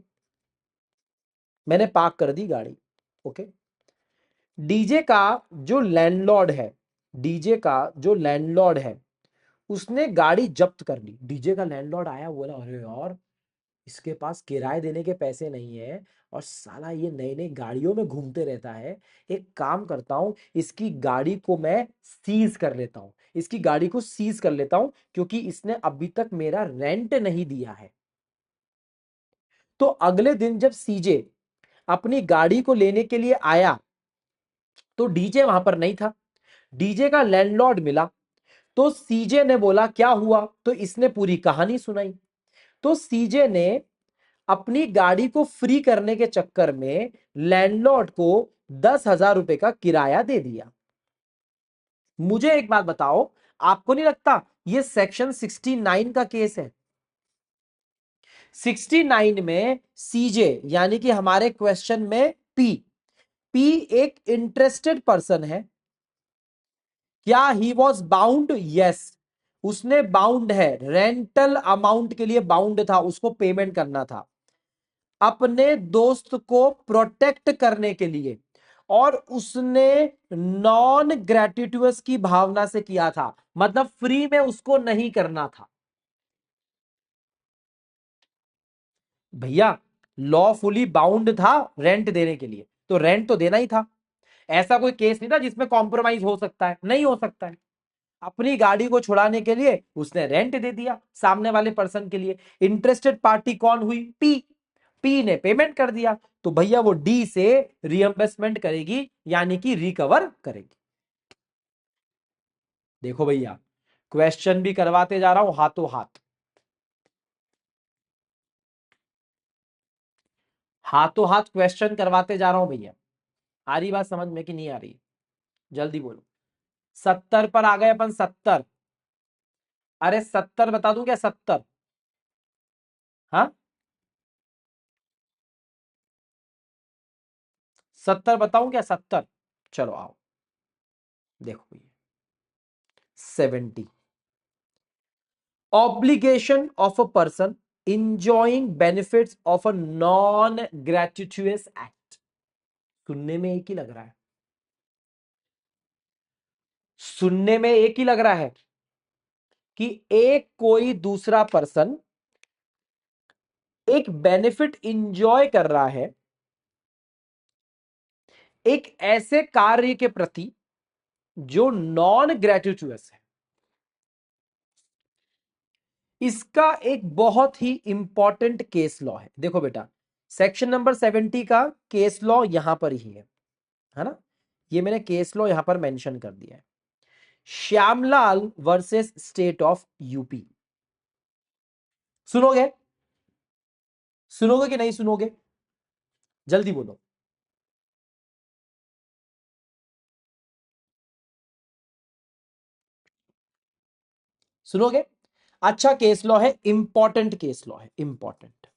मैंने पार्क कर दी गाड़ी, ओके। डीजे का जो लैंडलॉर्ड है, डीजे का जो लैंडलॉर्ड है, उसने गाड़ी जब्त कर ली। डीजे का लैंडलॉर्ड आया, बोला अरे यार इसके पास किराए देने के पैसे नहीं है और साला ये नई नई गाड़ियों में घूमते रहता है, एक काम करता हूं इसकी गाड़ी को मैं सीज कर लेता हूं, इसकी गाड़ी को सीज कर लेता हूं क्योंकि इसने अभी तक मेरा रेंट नहीं दिया है। तो अगले दिन जब सीजे अपनी गाड़ी को लेने के लिए आया तो डीजे वहां पर नहीं था, डीजे का लैंडलॉर्ड मिला। तो सीजे ने बोला क्या हुआ, तो इसने पूरी कहानी सुनाई। तो सीजे ने अपनी गाड़ी को फ्री करने के चक्कर में लैंडलॉर्ड को 10,000 रुपए का किराया दे दिया। मुझे एक बात बताओ, आपको नहीं लगता ये सेक्शन 69 का केस है? 69 में सीजे यानी कि हमारे क्वेश्चन में पी, पी एक इंटरेस्टेड पर्सन है। क्या ही वॉज बाउंड? यस, उसने बाउंड है, रेंटल अमाउंट के लिए बाउंड था, उसको पेमेंट करना था अपने दोस्त को प्रोटेक्ट करने के लिए, और उसने नॉन ग्रेटिट्यूअस की भावना से किया था, मतलब फ्री में उसको नहीं करना था। भैया लॉफुली बाउंड था रेंट देने के लिए, तो रेंट तो देना ही था। ऐसा कोई केस नहीं था जिसमें कॉम्प्रोमाइज हो सकता है, नहीं हो सकता है। अपनी गाड़ी को छुड़ाने के लिए उसने रेंट दे दिया सामने वाले पर्सन के लिए। इंटरेस्टेड पार्टी कौन हुई? पी, पी ने पेमेंट कर दिया, तो भैया वो डी से रिइंबर्समेंट करेगी यानी कि रिकवर करेगी। देखो भैया क्वेश्चन भी करवाते जा रहा हूं हाथों हाथ, हाथों हाथ क्वेश्चन करवाते जा रहा हूं भैया। आ रही बात समझ में कि नहीं आ रही? जल्दी बोलो। 70 पर आ गए अपन, 70। अरे 70 बता दूं क्या? 70? हाँ 70 बताऊं क्या? 70? चलो आओ देखो भैया 70 obligation of a person enjoying benefits of a non gratuitous act. सुनने में एक ही लग रहा है, सुनने में एक ही लग रहा है कि एक कोई दूसरा पर्सन एक बेनिफिट इंजॉय कर रहा है एक ऐसे कार्य के प्रति जो नॉन ग्रेटिट्यूअस है। इसका एक बहुत ही इंपॉर्टेंट केस लॉ है। देखो बेटा सेक्शन नंबर 70 का केस लॉ यहां पर ही है ना, ये मैंने केस लॉ यहां पर मेंशन कर दिया है, Shyamlal versus state of UP. सुनोगे, सुनोगे कि नहीं सुनोगे, जल्दी बोलो। सुनोगे, अच्छा केस लॉ है, इंपॉर्टेंट केस लॉ है, इंपॉर्टेंट।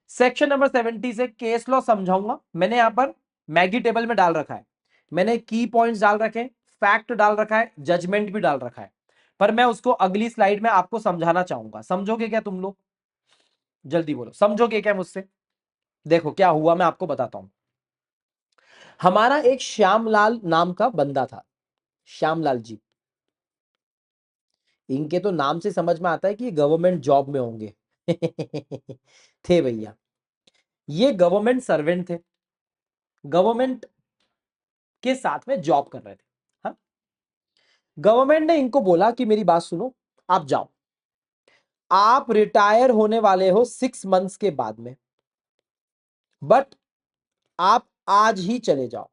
सेक्शन नंबर 70 से केस लॉ समझाऊंगा। मैंने यहां पर मैगी टेबल में डाल रखा है, मैंने की पॉइंट्स डाल रखे हैं, फैक्ट डाल रखा है, जजमेंट भी डाल रखा है, पर मैं उसको अगली स्लाइड में आपको समझाना चाहूंगा। समझोगे क्या तुम लोग, जल्दी बोलो, समझोगे क्या मुझसे। देखो क्या हुआ मैं आपको बताता हूं। हमारा एक श्यामलाल नाम का बंदा था, श्यामलाल जी। इनके तो नाम से समझ में आता है कि ये गवर्नमेंट जॉब में होंगे थे भैया, ये गवर्नमेंट सर्वेंट थे, गवर्नमेंट के साथ में जॉब कर रहे थे। हाँ, गवर्नमेंट ने इनको बोला कि मेरी बात सुनो, आप जाओ, आप रिटायर होने वाले हो 6 मंथ्स के बाद में, बट आप आज ही चले जाओ।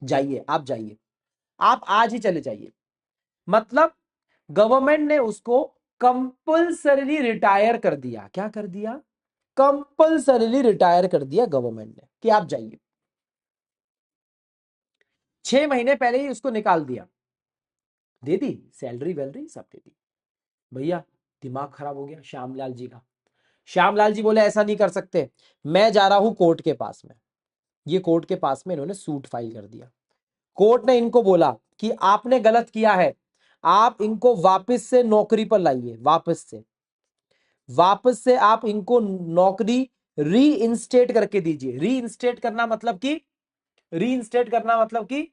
जाइए, आप जाइए, आप आज ही चले जाइए। मतलब गवर्नमेंट ने उसको कंपल्सरी रिटायर कर दिया। क्या कर दिया, कंपल्सरी रिटायर कर दिया गवर्नमेंट ने कि आप जाइए। 6 महीने पहले ही उसको निकाल दिया, दे दी सैलरी वैलरी सब दे दी। भैया दिमाग खराब हो गया श्यामलाल जी का। श्यामलाल जी बोले ऐसा नहीं कर सकते, मैं जा रहा हूं कोर्ट के पास में। ये कोर्ट के पास में इन्होंने सूट फाइल कर दिया। कोर्ट ने इनको बोला कि आपने गलत किया है, आप इनको वापस से नौकरी पर लाइए, वापस से आप इनको नौकरी री इंस्टेट करके दीजिए। री इंस्टेट करना मतलब कि, री इंस्टेट करना मतलब कि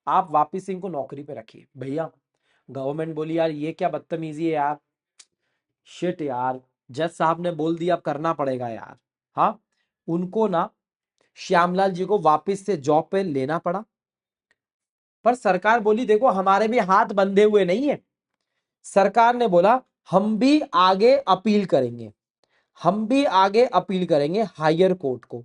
आप वापस इनको नौकरी पे रखिए। भैया गवर्नमेंट बोली यार ये क्या बदतमीजी है यार, शिट यार, जज साहब ने बोल दिया अब करना पड़ेगा यार। हाँ, उनको ना श्यामलाल जी को वापस से जॉब पे लेना पड़ा। पर सरकार बोली देखो हमारे भी हाथ बंधे हुए नहीं है। सरकार ने बोला हम भी आगे अपील करेंगे, हम भी आगे अपील करेंगे हायर कोर्ट को।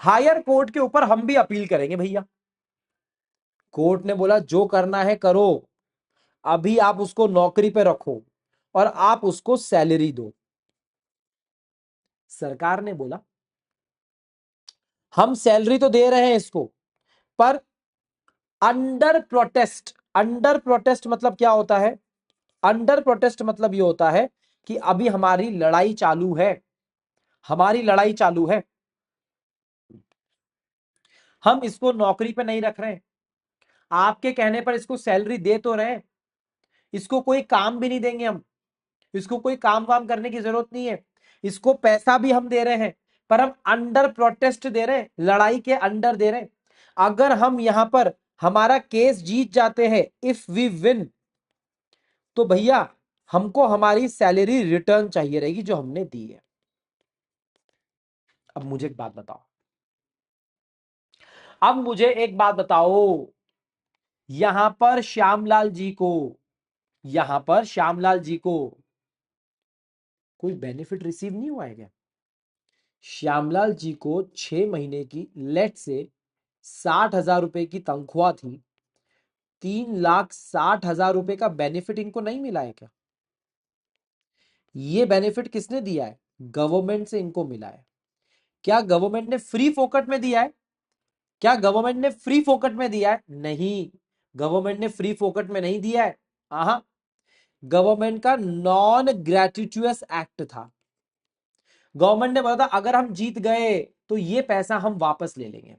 हायर कोर्ट के ऊपर हम भी अपील करेंगे भैया। कोर्ट ने बोला जो करना है करो, अभी आप उसको नौकरी पे रखो और आप उसको सैलरी दो। सरकार ने बोला हम सैलरी तो दे रहे हैं इसको, पर अंडर प्रोटेस्ट। अंडर प्रोटेस्ट मतलब क्या होता है, अंडर प्रोटेस्ट मतलब ये होता है कि अभी हमारी लड़ाई चालू है, हमारी लड़ाई चालू है, हम इसको नौकरी पे नहीं रख रहे हैं, आपके कहने पर इसको सैलरी दे तो रहे, इसको कोई काम भी नहीं देंगे हम, इसको कोई काम वाम करने की जरूरत नहीं है, इसको पैसा भी हम दे रहे हैं, पर हम अंडर प्रोटेस्ट दे रहे हैं, लड़ाई के अंडर दे रहे हैं। अगर हम यहां पर हमारा केस जीत जाते हैं, इफ वी विन, तो भैया हमको हमारी सैलरी रिटर्न चाहिए रहेगी जो हमने दी है। अब मुझे एक बात बताओ, अब मुझे एक बात बताओ, यहां पर श्यामलाल जी को, यहां पर श्यामलाल जी को कोई बेनिफिट रिसीव नहीं हुआ है क्या। श्यामलाल जी को 6 महीने की लेट से 60,000 रुपए की तनख्वाह थी, 3,60,000 रुपए का बेनिफिट इनको नहीं मिला है क्या। ये बेनिफिट किसने दिया है, गवर्नमेंट से इनको मिला है। क्या गवर्नमेंट ने फ्री फोकट में दिया है, क्या गवर्नमेंट ने फ्री फोकट में दिया है, नहीं, गवर्नमेंट ने फ्री फोकट में नहीं दिया है। हाँ, गवर्नमेंट का नॉन ग्रेटिट्यूअस एक्ट था। गवर्नमेंट ने बोला था अगर हम जीत गए तो ये पैसा हम वापस ले लेंगे,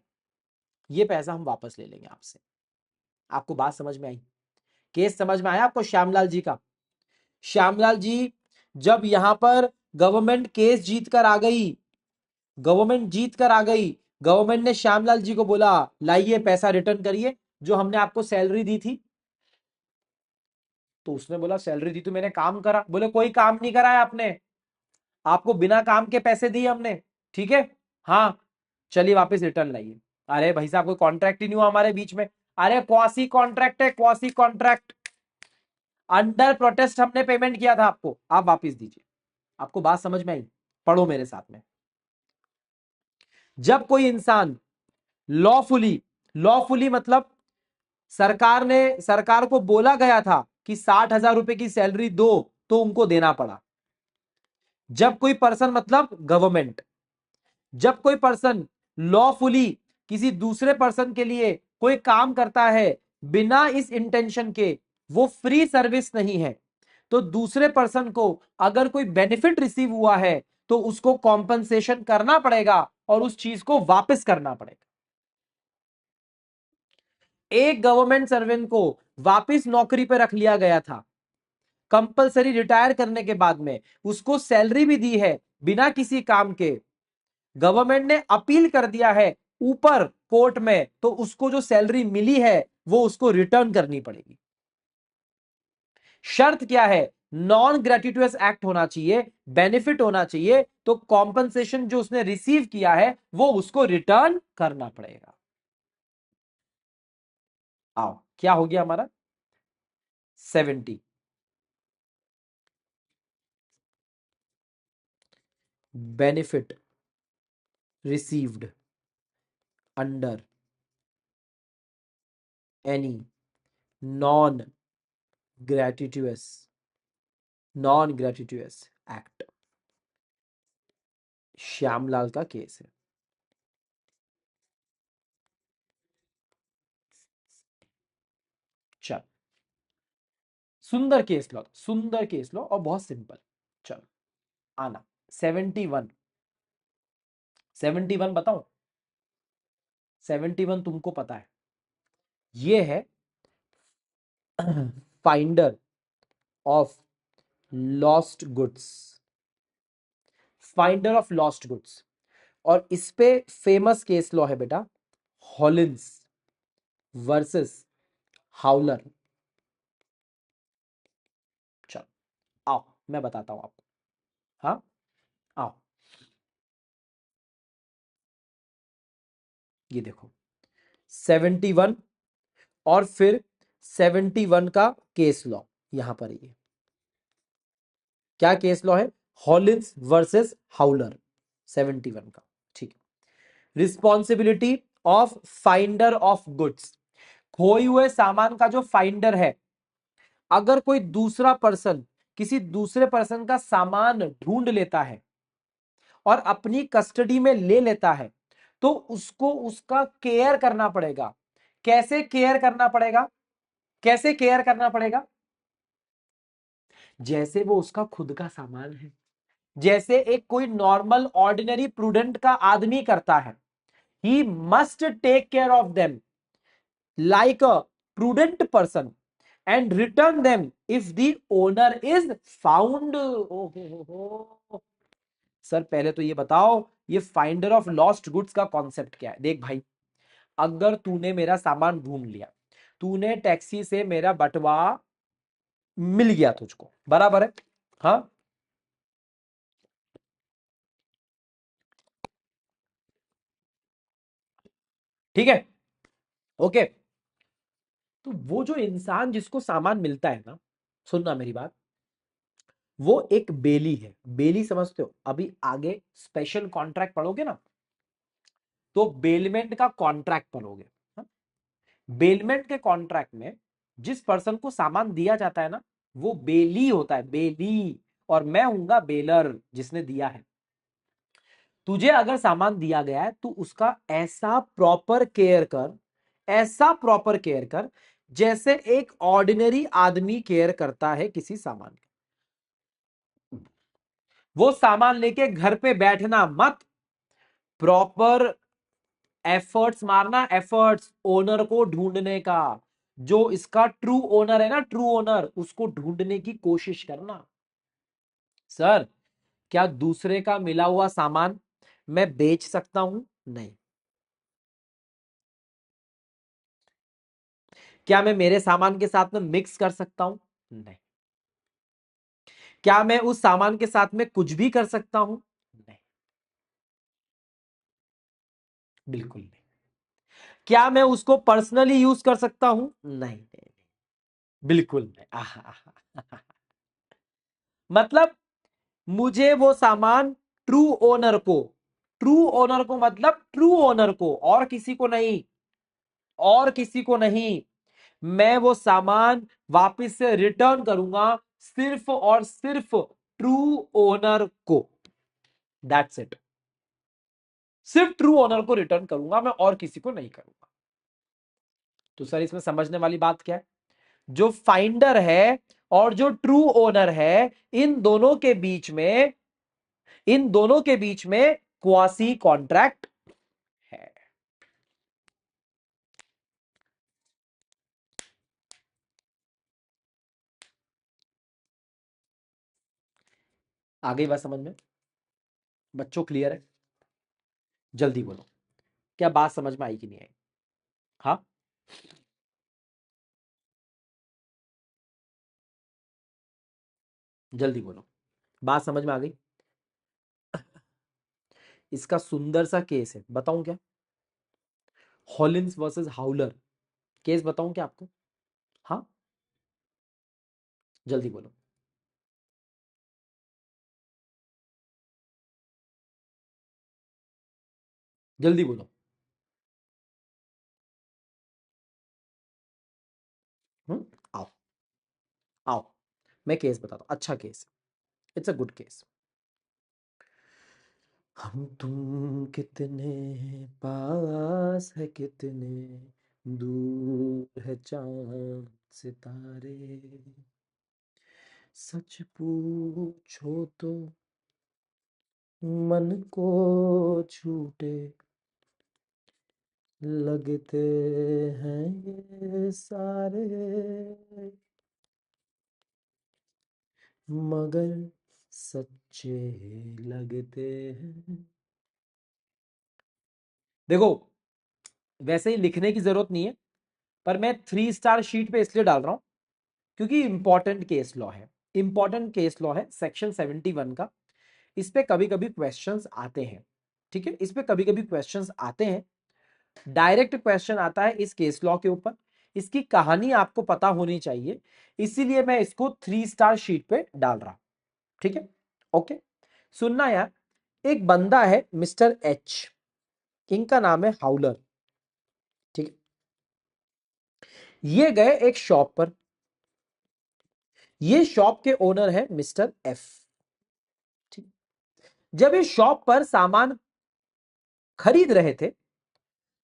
ये पैसा हम वापस ले लेंगे आपसे। आपको बात समझ में आई? केस समझ में आया आपको श्यामलाल जी का? श्यामलाल जी जब यहां पर गवर्नमेंट केस जीत कर आ गई, गवर्नमेंट जीत कर आ गई, गवर्नमेंट ने श्यामलाल जी को बोला लाइए पैसा रिटर्न करिए जो हमने आपको सैलरी दी थी। तो उसने बोला सैलरी दी तो मैंने काम करा। बोले कोई काम नहीं करा है आपने, आपको बिना काम के पैसे दिए हमने, ठीक है, हाँ चलिए वापस रिटर्न लाइए। अरे भाई साहब कोई कॉन्ट्रैक्ट ही नहीं हुआ हमारे बीच में। अरे क्वासी कॉन्ट्रैक्ट है, क्वासी कॉन्ट्रैक्ट, अंडर प्रोटेस्ट हमने पेमेंट किया था आपको, आप वापस दीजिए। आपको बात समझ में आई? पढ़ो मेरे साथ में। जब कोई इंसान लॉफुली, लॉफुली मतलब सरकार को बोला गया था कि 60,000 रुपए की सैलरी दो तो उनको देना पड़ा। जब कोई पर्सन मतलब गवर्नमेंट, जब कोई पर्सन लॉफुली किसी दूसरे पर्सन के लिए कोई काम करता है बिना इस इंटेंशन के, वो फ्री सर्विस नहीं है, तो दूसरे पर्सन को अगर कोई बेनिफिट रिसीव हुआ है तो उसको कॉम्पनसेशन करना पड़ेगा और उस चीज को वापस करना पड़ेगा। एक गवर्नमेंट सर्वेंट को वापस नौकरी पर रख लिया गया था कंपलसरी रिटायर करने के बाद में, उसको सैलरी भी दी है बिना किसी काम के, गवर्नमेंट ने अपील कर दिया है ऊपर कोर्ट में, तो उसको जो सैलरी मिली है वो उसको रिटर्न करनी पड़ेगी। शर्त क्या है? नॉन ग्रेटिट्यूअस एक्ट होना चाहिए, बेनिफिट होना चाहिए, तो कॉम्पनसेशन जो उसने रिसीव किया है वो उसको रिटर्न करना पड़ेगा। आओ क्या हो गया हमारा 70। Benefit received under any non gratuitous, non gratuitous act, Shyamlal का केस है। चल सुंदर केस लो, सुंदर केस लो और बहुत सिंपल। चलो आना 71, 71 बताऊं? 71 तुमको पता है, ये है finder of lost goods, finder of lost goods. और इस पे फेमस केस लॉ है बेटा, हॉलिंस वर्सेस हाउलर। चलो आओ मैं बताता हूं आपको। हाँ आओ, ये देखो 71 और फिर 71 का केस लॉ, यहां पर ये क्या केस लॉ है? हॉलिंस वर्सेस हाउलर 71 का, ठीक है। Responsibility of finder of goods, खोए हुए सामान का जो फाइंडर है, अगर कोई दूसरा पर्सन किसी दूसरे पर्सन का सामान ढूंढ लेता है और अपनी कस्टडी में ले लेता है तो उसको उसका केयर करना पड़ेगा। कैसे केयर करना पड़ेगा? कैसे केयर करना पड़ेगा? जैसे वो उसका खुद का सामान है, जैसे एक कोई नॉर्मल ऑर्डिनरी प्रूडेंट का आदमी करता है। He must take care of them like a prudent person and return them if the owner is found. Sir पहले तो ये बताओ ये फाइंडर ऑफ लॉस्ट गुड्स का कॉन्सेप्ट क्या है? देख भाई, अगर तूने मेरा सामान ढूंढ लिया, तूने टैक्सी से मेरा बटवा मिल गया तुझको, बराबर है, हाँ ठीक है, ओके। तो वो जो इंसान जिसको सामान मिलता है ना, सुनना मेरी बात, वो एक बेली है। बेली समझते हो? अभी आगे स्पेशल कॉन्ट्रैक्ट पढ़ोगे ना तो बेलमेंट का कॉन्ट्रैक्ट पढ़ोगे। हाँ? बेलमेंट के कॉन्ट्रैक्ट में जिस पर्सन को सामान दिया जाता है ना वो बेली होता है, बेली। और मैं हूंगा बेलर जिसने दिया है। तुझे अगर सामान दिया गया है तो उसका ऐसा प्रॉपर केयर कर, ऐसा प्रॉपर केयर कर जैसे एक ऑर्डिनरी आदमी केयर करता है किसी सामान की। वो सामान लेके घर पे बैठना मत, प्रॉपर एफर्ट्स मारना, एफर्ट्स ओनर को ढूंढने का, जो इसका ट्रू ओनर है ना, ट्रू ओनर, उसको ढूंढने की कोशिश करना। सर, क्या दूसरे का मिला हुआ सामान मैं बेच सकता हूं? नहीं। क्या मैं मेरे सामान के साथ में मिक्स कर सकता हूं? नहीं। क्या मैं उस सामान के साथ में कुछ भी कर सकता हूं? नहीं, बिल्कुल नहीं। क्या मैं उसको पर्सनली यूज कर सकता हूं? नहीं, नहीं, बिल्कुल नहीं। मतलब मुझे वो सामान ट्रू ओनर को, ट्रू ओनर को मतलब ट्रू ओनर को, और किसी को नहीं, और किसी को नहीं। मैं वो सामान वापस से रिटर्न करूंगा सिर्फ और सिर्फ ट्रू ओनर को। That's it. सिर्फ ट्रू ओनर को रिटर्न करूंगा मैं, और किसी को नहीं करूंगा। तो सर, इसमें समझने वाली बात क्या है? जो फाइंडर है और जो ट्रू ओनर है, इन दोनों के बीच में, इन दोनों के बीच में क्वासी कॉन्ट्रैक्ट है। आ गई बात समझ में? बच्चों, क्लियर है? जल्दी बोलो, क्या बात समझ में आई कि नहीं आई? हाँ, जल्दी बोलो, बात समझ में आ गई? इसका सुंदर सा केस है, बताऊं क्या? हॉलिंस वर्सेस हाउलर केस बताऊं क्या आपको? हाँ, जल्दी बोलो। जल्दी बोलो। आओ, आओ, मैं केस बताता हूं, अच्छा case, it's a good case. हम तुम कितने पास है, कितने दूर है चांद सितारे, सच पूछो तो मन को छूटे लगते हैं ये सारे, मगर सच्चे लगते हैं। देखो, वैसे ही लिखने की जरूरत नहीं है, पर मैं 3 स्टार शीट पे इसलिए डाल रहा हूं क्योंकि इंपॉर्टेंट केस लॉ है, इंपॉर्टेंट केस लॉ है सेक्शन 71 का। इस पे कभी कभी क्वेश्चंस आते हैं, ठीक है, इस पे कभी कभी क्वेश्चंस आते हैं। डायरेक्ट क्वेश्चन आता है इस केस लॉ के ऊपर, इसकी कहानी आपको पता होनी चाहिए, इसीलिए मैं इसको 3 स्टार शीट पे डाल रहा हूं, ठीक है? ओके, सुनना यार। एक बंदा है मिस्टर एच, इनका नाम है हाउलर, ठीक है? ये गए एक शॉप पर, ये शॉप के ओनर है मिस्टर एफ, ठीक। जब इस शॉप पर सामान खरीद रहे थे,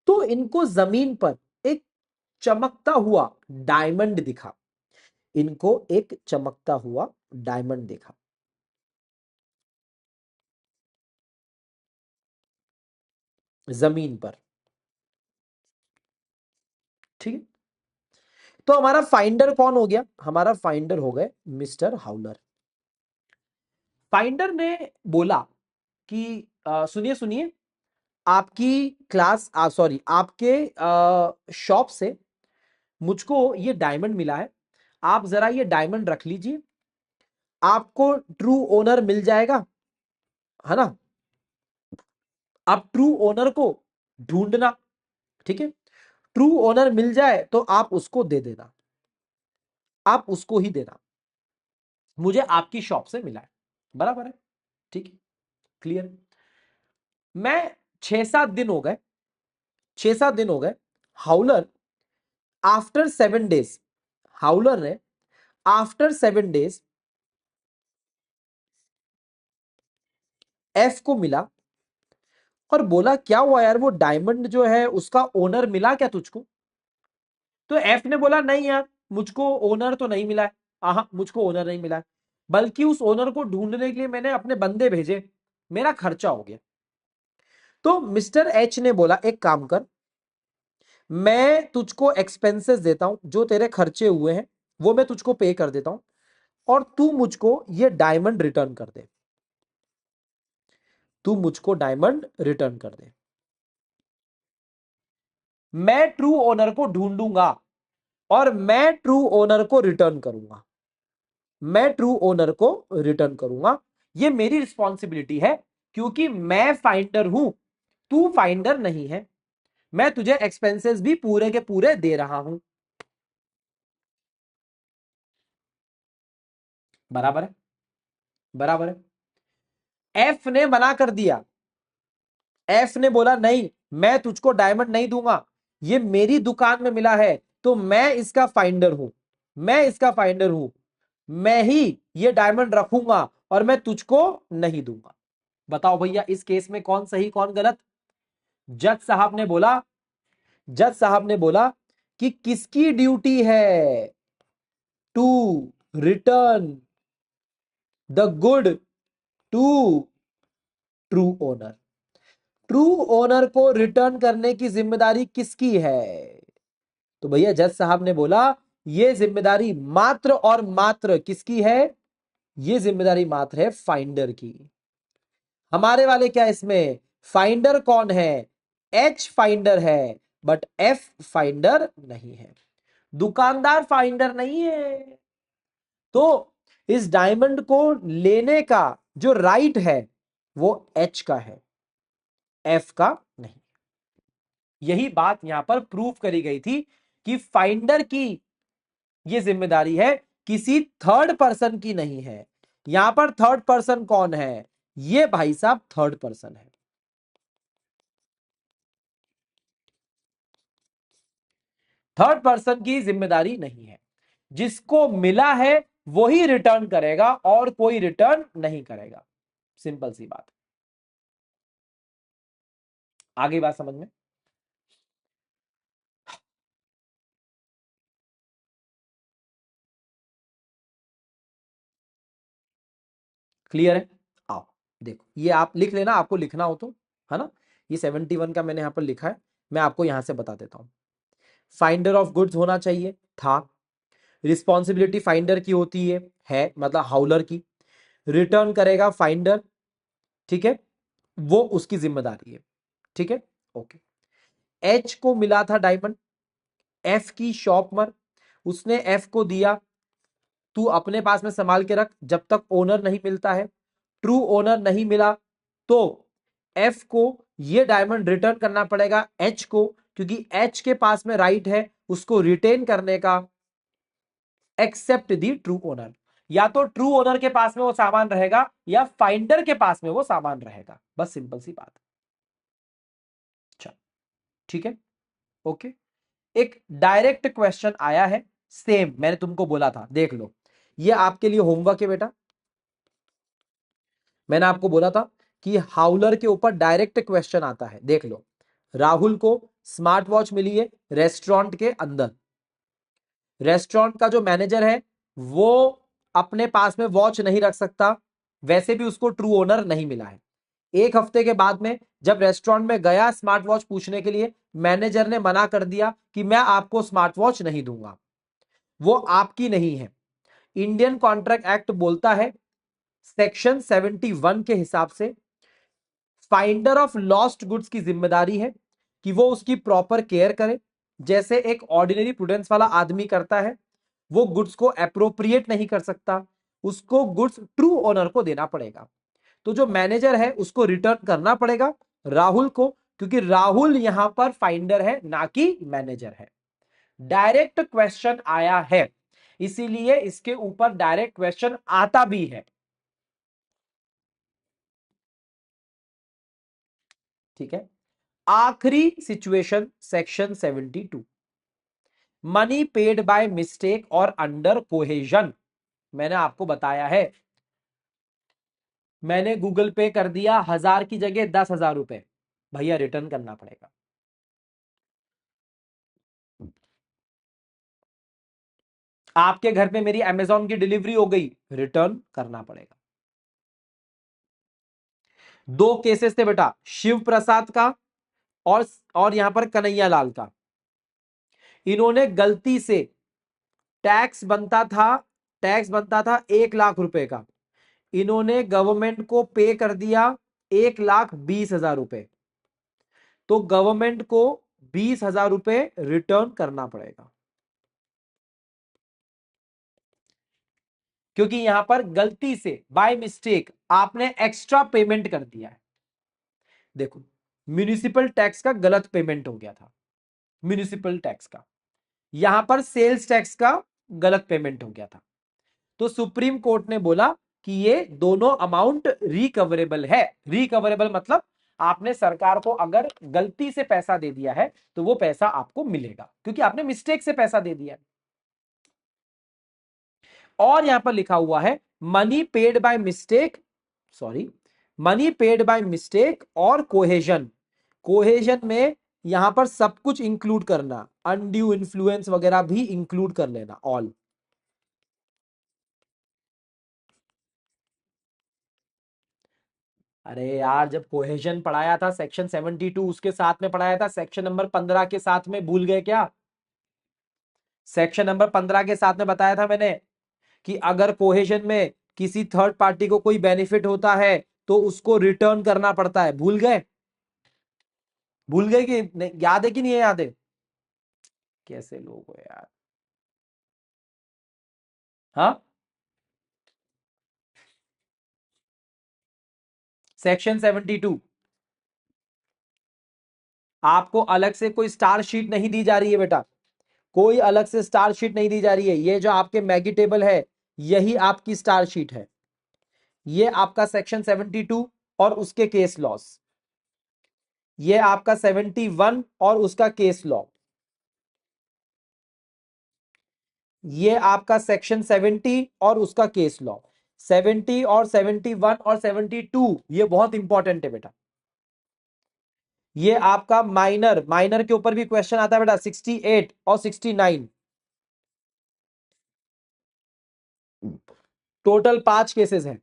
तो इनको जमीन पर एक चमकता हुआ डायमंड दिखा, इनको एक चमकता हुआ डायमंड दिखा, जमीन पर, ठीक है? तो हमारा फाइंडर कौन हो गया? हमारा फाइंडर हो गए मिस्टर हाउलर। फाइंडर ने बोला कि सुनिए सुनिए, आपकी क्लास, सॉरी, आपके शॉप से मुझको ये डायमंड मिला है, आप जरा ये डायमंड रख लीजिए, आपको ट्रू ओनर मिल जाएगा, है ना? आप ट्रू ओनर को ढूंढना, ठीक है? ट्रू ओनर मिल जाए तो आप उसको दे देना, आप उसको ही देना, मुझे आपकी शॉप से मिला है, बराबर है, ठीक है, क्लियर? मैं 6-7 दिन हो गए, 6-7 दिन हो गए, हाउलर आफ्टर 7 डेज, हाउलर ने आफ्टर 7 डेज एफ को मिला और बोला क्या हुआ यार, वो डायमंड जो है उसका ओनर मिला क्या तुझको? तो एफ ने बोला नहीं यार, मुझको ओनर तो नहीं मिला है, हाँ मुझको ओनर नहीं मिला है, बल्कि उस ओनर को ढूंढने के लिए मैंने अपने बंदे भेजे, मेरा खर्चा हो गया। तो मिस्टर एच ने बोला एक काम कर, मैं तुझको एक्सपेंसेस देता हूं, जो तेरे खर्चे हुए हैं वो मैं तुझको पे कर देता हूं, और तू मुझको ये डायमंड रिटर्न कर दे, तू मुझको डायमंड रिटर्न कर दे। मैं ट्रू ओनर को ढूंढूंगा और मैं ट्रू ओनर को रिटर्न करूंगा, मैं ट्रू ओनर को रिटर्न करूंगा, ये मेरी रिस्पॉन्सिबिलिटी है, क्योंकि मैं फाइंडर हूं, तू फाइंडर नहीं है, मैं तुझे एक्सपेंसेस भी पूरे के पूरे दे रहा हूं। बराबर है, बराबर है। एफ ने मना कर दिया, एफ ने बोला नहीं, मैं तुझको डायमंड नहीं दूंगा, ये मेरी दुकान में मिला है, तो मैं इसका फाइंडर हूं, मैं इसका फाइंडर हूं, मैं ही ये डायमंड रखूंगा और मैं तुझको नहीं दूंगा। बताओ भैया इस केस में कौन सही कौन गलत? जज साहब ने बोला, जज साहब ने बोला कि किसकी ड्यूटी है, to return the good to true owner, true owner को रिटर्न करने की जिम्मेदारी किसकी है? तो भैया जज साहब ने बोला ये जिम्मेदारी मात्र और मात्र किसकी है, ये जिम्मेदारी मात्र है फाइंडर की। हमारे वाले क्या इसमें फाइंडर कौन है, एच फाइंडर है, बट एफ फाइंडर नहीं है, दुकानदार फाइंडर नहीं है। तो इस डायमंड को लेने का जो राइट है वो एच का है, एफ का नहीं। यही बात यहां पर प्रूव करी गई थी कि फाइंडर की ये जिम्मेदारी है, किसी थर्ड पर्सन की नहीं है। यहां पर थर्ड पर्सन कौन है, ये भाई साहब थर्ड पर्सन है। थर्ड पर्सन की जिम्मेदारी नहीं है, जिसको मिला है वही रिटर्न करेगा और कोई रिटर्न नहीं करेगा, सिंपल सी बात। आगे बात समझ में? क्लियर है? आओ देखो, ये आप लिख लेना, आपको लिखना हो तो, है ना। ये 71 का मैंने यहां पर लिखा है, मैं आपको यहां से बता देता हूं। फाइंडर ऑफ गुड्स होना चाहिए था, रिस्पॉन्सिबिलिटी फाइंडर की होती है मतलब हाउलर की, रिटर्न करेगा फाइंडर, ठीक है, वो उसकी जिम्मेदारी है, ठीक है, ओके। एच को मिला था डायमंड, एफ की शॉप पर, उसने एफ को दिया, तू अपने पास में संभाल के रख जब तक ओनर नहीं मिलता है। ट्रू ओनर नहीं मिला तो एफ को ये डायमंड रिटर्न करना पड़ेगा एच को, क्योंकि एच के पास में राइट है उसको रिटेन करने का, एक्सेप्ट दी ट्रू ओनर। या तो ट्रू ओनर के पास में वो सामान रहेगा या फाइंडर के पास में वो सामान रहेगा, बस सिंपल सी बात। अच्छा, ठीक है, ओके। एक डायरेक्ट क्वेश्चन आया है, सेम मैंने तुमको बोला था, देख लो, ये आपके लिए होमवर्क है बेटा। मैंने आपको बोला था कि हाउलर के ऊपर डायरेक्ट क्वेश्चन आता है, देख लो। राहुल को स्मार्ट वॉच मिली है रेस्टोरेंट के अंदर, रेस्टोरेंट का जो मैनेजर है वो अपने पास में वॉच नहीं रख सकता, वैसे भी उसको ट्रू ओनर नहीं मिला है। एक हफ्ते के बाद में जब रेस्टोरेंट में गया स्मार्ट वॉच पूछने के लिए, मैनेजर ने मना कर दिया कि मैं आपको स्मार्ट वॉच नहीं दूंगा, वो आपकी नहीं है। इंडियन कॉन्ट्रैक्ट एक्ट बोलता है सेक्शन 71 के हिसाब से फाइंडर ऑफ लॉस्ट गुड्स की जिम्मेदारी है कि वो उसकी प्रॉपर केयर करे, जैसे एक ऑर्डिनरी प्रूडेंस वाला आदमी करता है। वो गुड्स को अप्रोप्रिएट नहीं कर सकता, उसको गुड्स ट्रू ओनर को देना पड़ेगा। तो जो मैनेजर है उसको रिटर्न करना पड़ेगा राहुल को, क्योंकि राहुल यहां पर फाइंडर है ना कि मैनेजर है। डायरेक्ट क्वेश्चन आया है, इसीलिए इसके ऊपर डायरेक्ट क्वेश्चन आता भी है, ठीक है। आखिरी situation section 72, money paid by mistake और अंडर कोहेजन। मैंने आपको बताया है, मैंने गूगल पे कर दिया 1000 की जगह 10,000 रुपए, भैया रिटर्न करना पड़ेगा। आपके घर पे मेरी अमेजॉन की डिलीवरी हो गई, रिटर्न करना पड़ेगा। दो केसेस थे बेटा, शिव प्रसाद का और यहां पर कन्हैया लाल का। इन्होंने गलती से टैक्स बनता था टैक्स बनता था 1 लाख रुपए का, इन्होंने गवर्नमेंट को पे कर दिया 1,20,000 रुपए। तो गवर्नमेंट को 20,000 रुपए रिटर्न करना पड़ेगा, क्योंकि यहां पर गलती से बाय मिस्टेक आपने एक्स्ट्रा पेमेंट कर दिया है। देखो, म्युनिसिपल टैक्स का गलत पेमेंट हो गया था, म्युनिसिपल टैक्स का, यहां पर सेल्स टैक्स का गलत पेमेंट हो गया था। तो सुप्रीम कोर्ट ने बोला कि ये दोनों अमाउंट रिकवरेबल है। रिकवरेबल मतलब आपने सरकार को अगर गलती से पैसा दे दिया है तो वो पैसा आपको मिलेगा, क्योंकि आपने मिस्टेक से पैसा दे दिया है। और यहां पर लिखा हुआ है money paid by mistake, sorry, money paid by mistake और कोहेजन। कोहेजन में यहां पर सब कुछ इंक्लूड करना, अनड्यू इन्फ्लुएंस वगैरह भी इंक्लूड कर लेना, ऑल। अरे यार, जब कोहेजन पढ़ाया था सेक्शन 72 उसके साथ में पढ़ाया था, सेक्शन नंबर 15 के साथ में, भूल गए क्या? सेक्शन नंबर 15 के साथ में बताया था मैंने कि अगर कोहेजन में किसी थर्ड पार्टी को कोई बेनिफिट होता है तो उसको रिटर्न करना पड़ता है। भूल गए? भूल गए कि नहीं? याद है कि नहीं है? याद है? कैसे लोग हो यार। हाँ, सेक्शन 72 आपको अलग से कोई स्टार शीट नहीं दी जा रही है बेटा, कोई अलग से स्टार शीट नहीं दी जा रही है। ये जो आपके मैगी टेबल है यही आपकी स्टार शीट है। ये आपका सेक्शन 72 और उसके केस लॉस, ये आपका 71 और उसका केस लॉ, ये आपका सेक्शन 70 और उसका केस लॉ। 70 और 71 और 72 ये बहुत इंपॉर्टेंट है बेटा। ये आपका माइनर, माइनर के ऊपर भी क्वेश्चन आता है बेटा, 68 और 69। टोटल 5 केसेस हैं।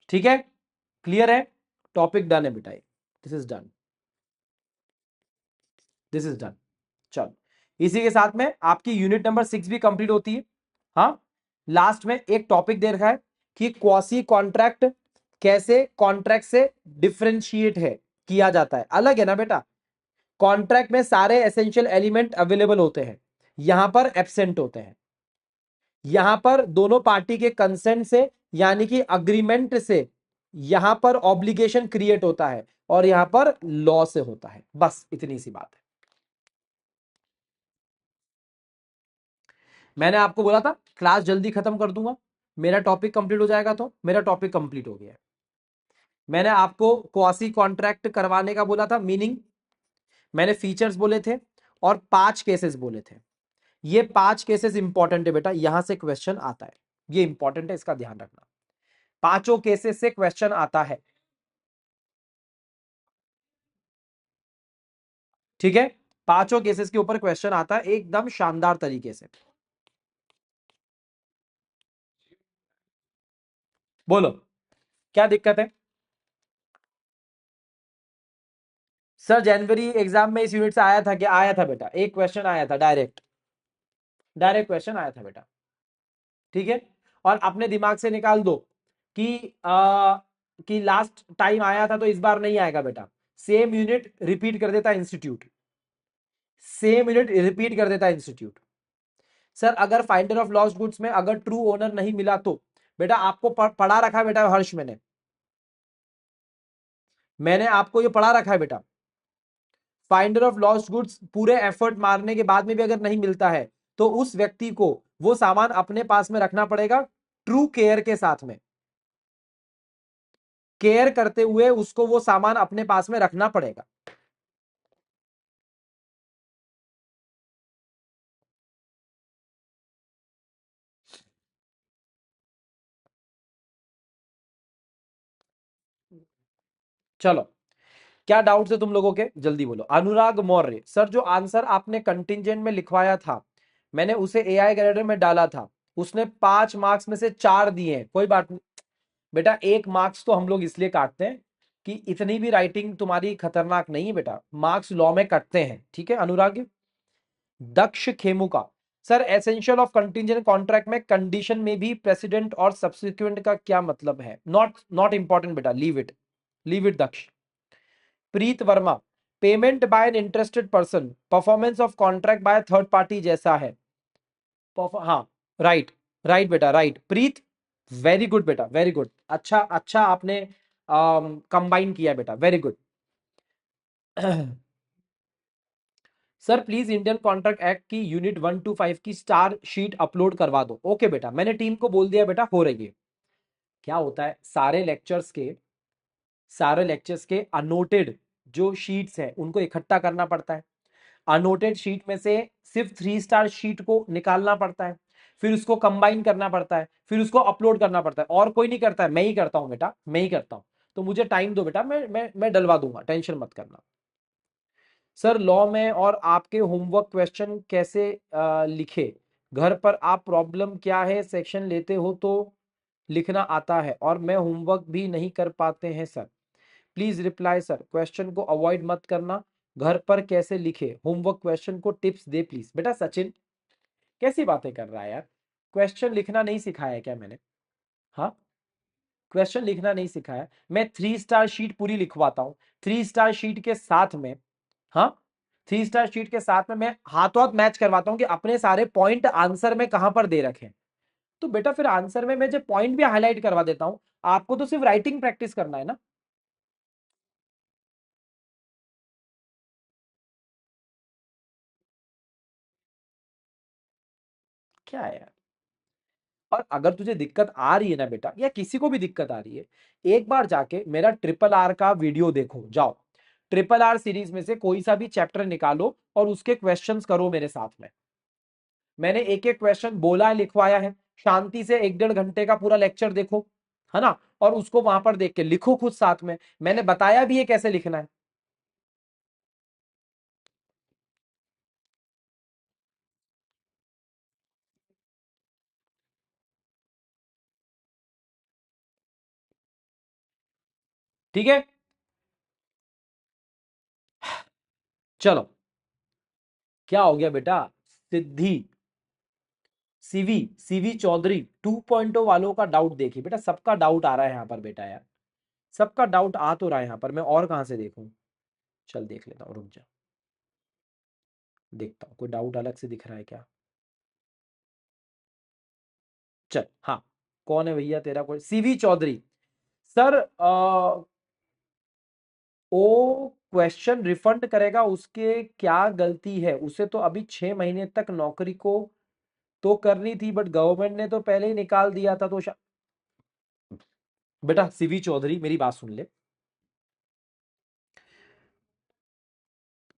ठीक है, क्लियर है? टॉपिक डन है बेटा, this is done, this is done. चलो, इसी के साथ में आपकी यूनिट नंबर 6 भी कंप्लीट होती है। हाँ, लास्ट में एक टॉपिक दे रखा है कि क्वासी कॉन्ट्रैक्ट कैसे कॉन्ट्रैक्ट से डिफरेंशिएट है, किया जाता है। अलग है ना बेटा, कॉन्ट्रैक्ट में सारे एसेंशियल एलिमेंट अवेलेबल होते हैं, यहां पर एब्सेंट होते हैं। यहां पर दोनों पार्टी के कंसेंट से यानी कि अग्रीमेंट से यहां पर ऑब्लिगेशन क्रिएट होता है और यहां पर लॉ से होता है। बस इतनी सी बात है। मैंने आपको बोला था क्लास जल्दी खत्म कर दूंगा, मेरा टॉपिक कंप्लीट हो जाएगा, तो मेरा टॉपिक कंप्लीट हो गया है। मैंने आपको क्वासी कॉन्ट्रैक्ट करवाने का बोला था, मीनिंग मैंने फीचर्स बोले थे और 5 केसेस बोले थे। ये 5 केसेस इंपॉर्टेंट है बेटा, यहां से क्वेश्चन आता है, ये इंपॉर्टेंट है, इसका ध्यान रखना। पांचों केसेस से क्वेश्चन आता है, ठीक है? पांचों केसेस के ऊपर क्वेश्चन आता है एकदम शानदार तरीके से। बोलो, क्या दिक्कत है? सर जनवरी एग्जाम में इस यूनिट से आया था क्या? आया था बेटा, एक क्वेश्चन आया था, डायरेक्ट डायरेक्ट क्वेश्चन आया था बेटा, ठीक है? और अपने दिमाग से निकाल दो कि कि लास्ट टाइम आया था तो इस बार नहीं आएगा बेटा। सेम यूनिट रिपीट कर देता इंस्टीट्यूट, सेम यूनिट रिपीट कर देता इंस्टीट्यूट। सर अगर फाइंडर ऑफ लॉस्ट गुड्स में अगर ट्रू ओनर नहीं मिला तो बेटा आपको पढ़ा रखा है बेटा हर्ष, मैंने आपको ये पढ़ा रखा है बेटा। फाइंडर ऑफ लॉस्ट गुड्स पूरे एफर्ट मारने के बाद में भी अगर नहीं मिलता है तो उस व्यक्ति को वो सामान अपने पास में रखना पड़ेगा ट्रू केयर के साथ में। केयर करते हुए उसको वो सामान अपने पास में रखना पड़ेगा। चलो, क्या डाउट्स है तुम लोगों के, जल्दी बोलो। अनुराग मौर्य, सर जो आंसर आपने कंटिंजेंट में लिखवाया था, मैंने उसे एआई ग्रेडर में डाला था, उसने 5 मार्क्स में से 4 दिए हैं। कोई बात नहीं बेटा, 1 मार्क्स तो हम लोग इसलिए काटते हैं कि इतनी भी राइटिंग तुम्हारी खतरनाक नहीं है बेटा, मार्क्स लॉ में कटते हैं, ठीक है Anurag. Daksh Khemuka, sir essential of contingent contract में कंडीशन में भी प्रेसिडेंट और सब्सिक्वेंट का क्या मतलब है? नॉट नॉट इंपॉर्टेंट बेटा, leave it Daksh. Preet Verma, payment by an interested person, performance of contract by third party जैसा है। हाँ, राइट, राइट बेटा, राइट प्रीत, वेरी गुड बेटा, वेरी गुड, अच्छा अच्छा आपने कंबाइन किया बेटा, very good. Sir please Indian contract act की यूनिट 1 to 5 की स्टार शीट अपलोड करवा दो। ओके बेटा, मैंने टीम को बोल दिया बेटा, हो रही है। क्या होता है, सारे लेक्चर्स के अनोटेड जो शीट्स है उनको इकट्ठा करना पड़ता है। अनोटेड शीट में से सिर्फ 3 स्टार शीट को निकालना पड़ता है, फिर उसको कंबाइन करना पड़ता है, फिर उसको अपलोड करना पड़ता है, और कोई नहीं करता है, मैं ही करता हूं बेटा, मैं ही करता हूं। तो मुझे टाइम दो बेटा, मैं डलवा दूंगा, टेंशन मत करना। सर लॉ में और आपके होमवर्क क्वेश्चन कैसे लिखे? घर पर आप प्रॉब्लम क्या है, सेक्शन लेते हो तो लिखना आता है और मैं होमवर्क भी नहीं कर पाते हैं sir. Please reply sir, question को अवॉइड मत करना। घर पर कैसे लिखे होमवर्क क्वेश्चन को, टिप्स दे प्लीज। बेटा सचिन, कैसी बातें कर रहा है यार, क्वेश्चन लिखना नहीं सिखाया क्या मैंने? हाँ, क्वेश्चन लिखना नहीं सिखाया, मैं 3 स्टार शीट पूरी लिखवाता हूँ। 3 स्टार शीट के साथ में, हाँ, 3 स्टार शीट के साथ में मैं हाथों हाथ मैच करवाता हूँ कि अपने सारे पॉइंट आंसर में कहां पर दे रखे हैं। तो बेटा फिर आंसर में मैं जो पॉइंट भी हाईलाइट करवा देता हूँ, आपको तो सिर्फ राइटिंग प्रैक्टिस करना है ना। क्या है यार, और अगर तुझे दिक्कत आ रही है ना बेटा, या किसी को भी दिक्कत आ रही है, एक बार जाके मेरा ट्रिपल आर का वीडियो देखो, जाओ ट्रिपल आर सीरीज में से कोई सा भी चैप्टर निकालो और उसके क्वेश्चंस करो मेरे साथ में। मैंने एक एक क्वेश्चन बोला है, लिखवाया है, शांति से 1-1.5 घंटे का पूरा लेक्चर देखो, है ना, और उसको वहां पर देख के लिखो खुद साथ में, मैंने बताया भी है कैसे लिखना है। ठीक है, चलो, क्या हो गया बेटा? सिद्धि, सीवी चौधरी 2.0 वालों का डाउट देखिए बेटा, सबका डाउट आ रहा है यहाँ पर बेटा यार, सबका डाउट आ तो रहा है यहाँ पर, मैं और कहां से देखूं? चल देख लेता हूँ, रुक जा, देखता हूँ कोई डाउट अलग से दिख रहा है क्या। चल हाँ, कौन है भैया तेरा, कोई सीवी चौधरी। सर वो क्वेश्चन रिफंड करेगा, उसके क्या गलती है? उसे तो अभी 6 महीने तक नौकरी को तो करनी थी, बट गवर्नमेंट ने तो पहले ही निकाल दिया था, तो बेटा सीवी चौधरी मेरी बात सुन ले,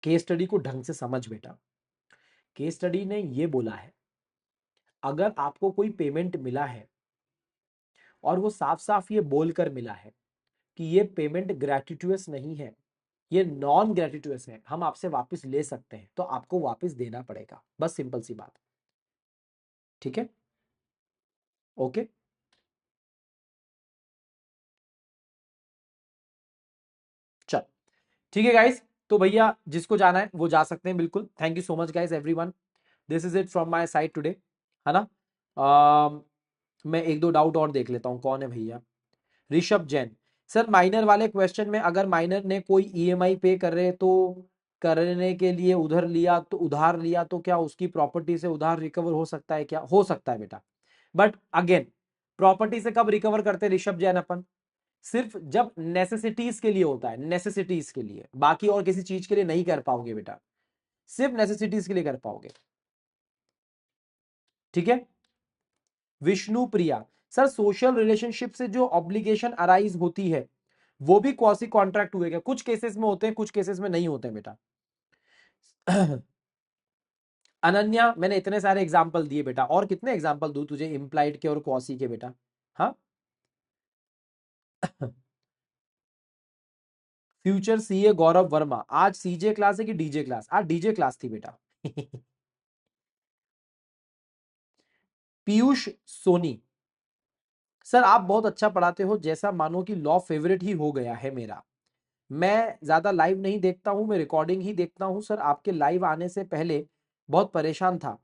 केस स्टडी को ढंग से समझ बेटा। केस स्टडी ने ये बोला है, अगर आपको कोई पेमेंट मिला है और वो साफ साफ ये बोलकर मिला है कि ये पेमेंट ग्रेटिट्यूअस नहीं है, ये नॉन ग्रेटिट्यूअस है, हम आपसे वापस ले सकते हैं, तो आपको वापस देना पड़ेगा, बस सिंपल सी बात। ठीक है, ओके, चल ठीक है गाइस, तो भैया जिसको जाना है वो जा सकते हैं, बिल्कुल। Thank you so much guys everyone, this is it from my side today, है ना। मैं एक दो डाउट और देख लेता हूँ, कौन है भैया? ऋषभ जैन, सर माइनर वाले क्वेश्चन में अगर माइनर ने कोई ईएमआई पे कर रहे तो करने के लिए उधार लिया तो क्या उसकी प्रॉपर्टी से उधार रिकवर हो सकता है क्या? हो सकता है बेटा, बट अगेन प्रॉपर्टी से कब रिकवर करते हैं ऋषभ जैन अपन? सिर्फ जब नेसेसिटीज के लिए होता है, नेसेसिटीज के लिए, बाकी और किसी चीज के लिए नहीं कर पाओगे बेटा, सिर्फ नेसेसिटीज के लिए कर पाओगे। ठीक है, Vishnu Priya, sir social relationship से जो ऑब्लिगेशन अराइज होती है वो भी क्वासी कॉन्ट्रैक्ट हुए क्या? कुछ केसेस में होते हैं, कुछ केसेस में नहीं होते हैं बेटा। अनन्या, मैंने इतने सारे एग्जाम्पल दिए बेटा, और कितने एग्जाम्पल दूं तुझे इम्प्लाइड के और क्वासी के बेटा? हाँ। फ्यूचर सीए गौरव वर्मा, आज सीजे क्लास है कि डीजे क्लास? आज डीजे क्लास थी बेटा। पीयूष सोनी, सर आप बहुत अच्छा पढ़ाते हो, जैसा मानो कि लॉ फेवरेट ही हो गया है मेरा। मैं ज्यादा लाइव नहीं देखता हूं, मैं रिकॉर्डिंग ही देखता हूं सर। आपके लाइव आने से पहले बहुत परेशान था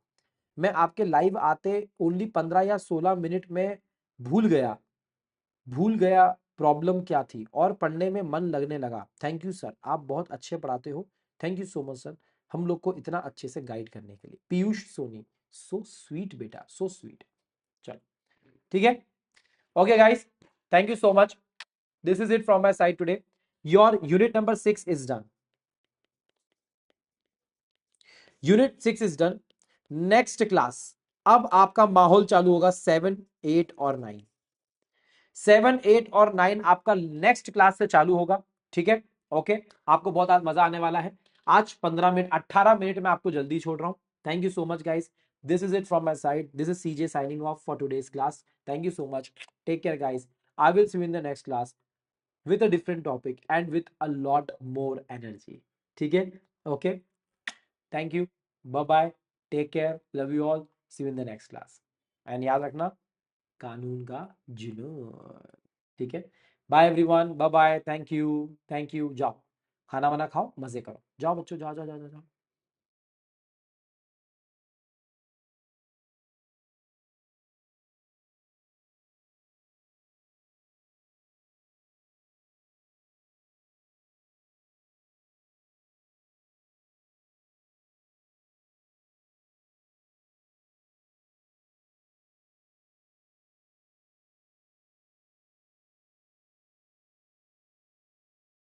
मैं। आपके लाइव आते ओनली 15 या 16 मिनट में भूल गया प्रॉब्लम क्या थी, और पढ़ने में मन लगने लगा। थैंक यू सर, आप बहुत अच्छे पढ़ाते हो। Thank you so much sir, हम लोग को इतना अच्छे से गाइड करने के लिए। पीयूष सोनी, सो स्वीट बेटा, सो स्वीट। चलो ठीक है, okay guys, thank you so much. This is it from my side today. Your unit number 6 is done. Unit 6 is done. Next class, अब आपका माहौल चालू होगा 7, 8 और 9। 7, 8 और 9 आपका नेक्स्ट क्लास से चालू होगा, ठीक है? ओके, आपको बहुत आज मजा आने वाला है। आज 15 मिनट, 18 मिनट में आपको जल्दी छोड़ रहा हूं। Thank you so much guys, this is it from my side. This is CJ signing off for today's class. Thank you so much, take care guys. I will see you in the next class with a different topic and with a lot more energy. ठीक है? Okay, thank you, bye bye, take care, love you all, see you in the next class, and याद रखना, कानून का जुनून। ठीक है? Bye everyone, bye bye, thank you, thank you. जाओ खाना वाना खाओ, मजे करो, जाओ बच्चों, जाओ जाओ जाओ जाओ।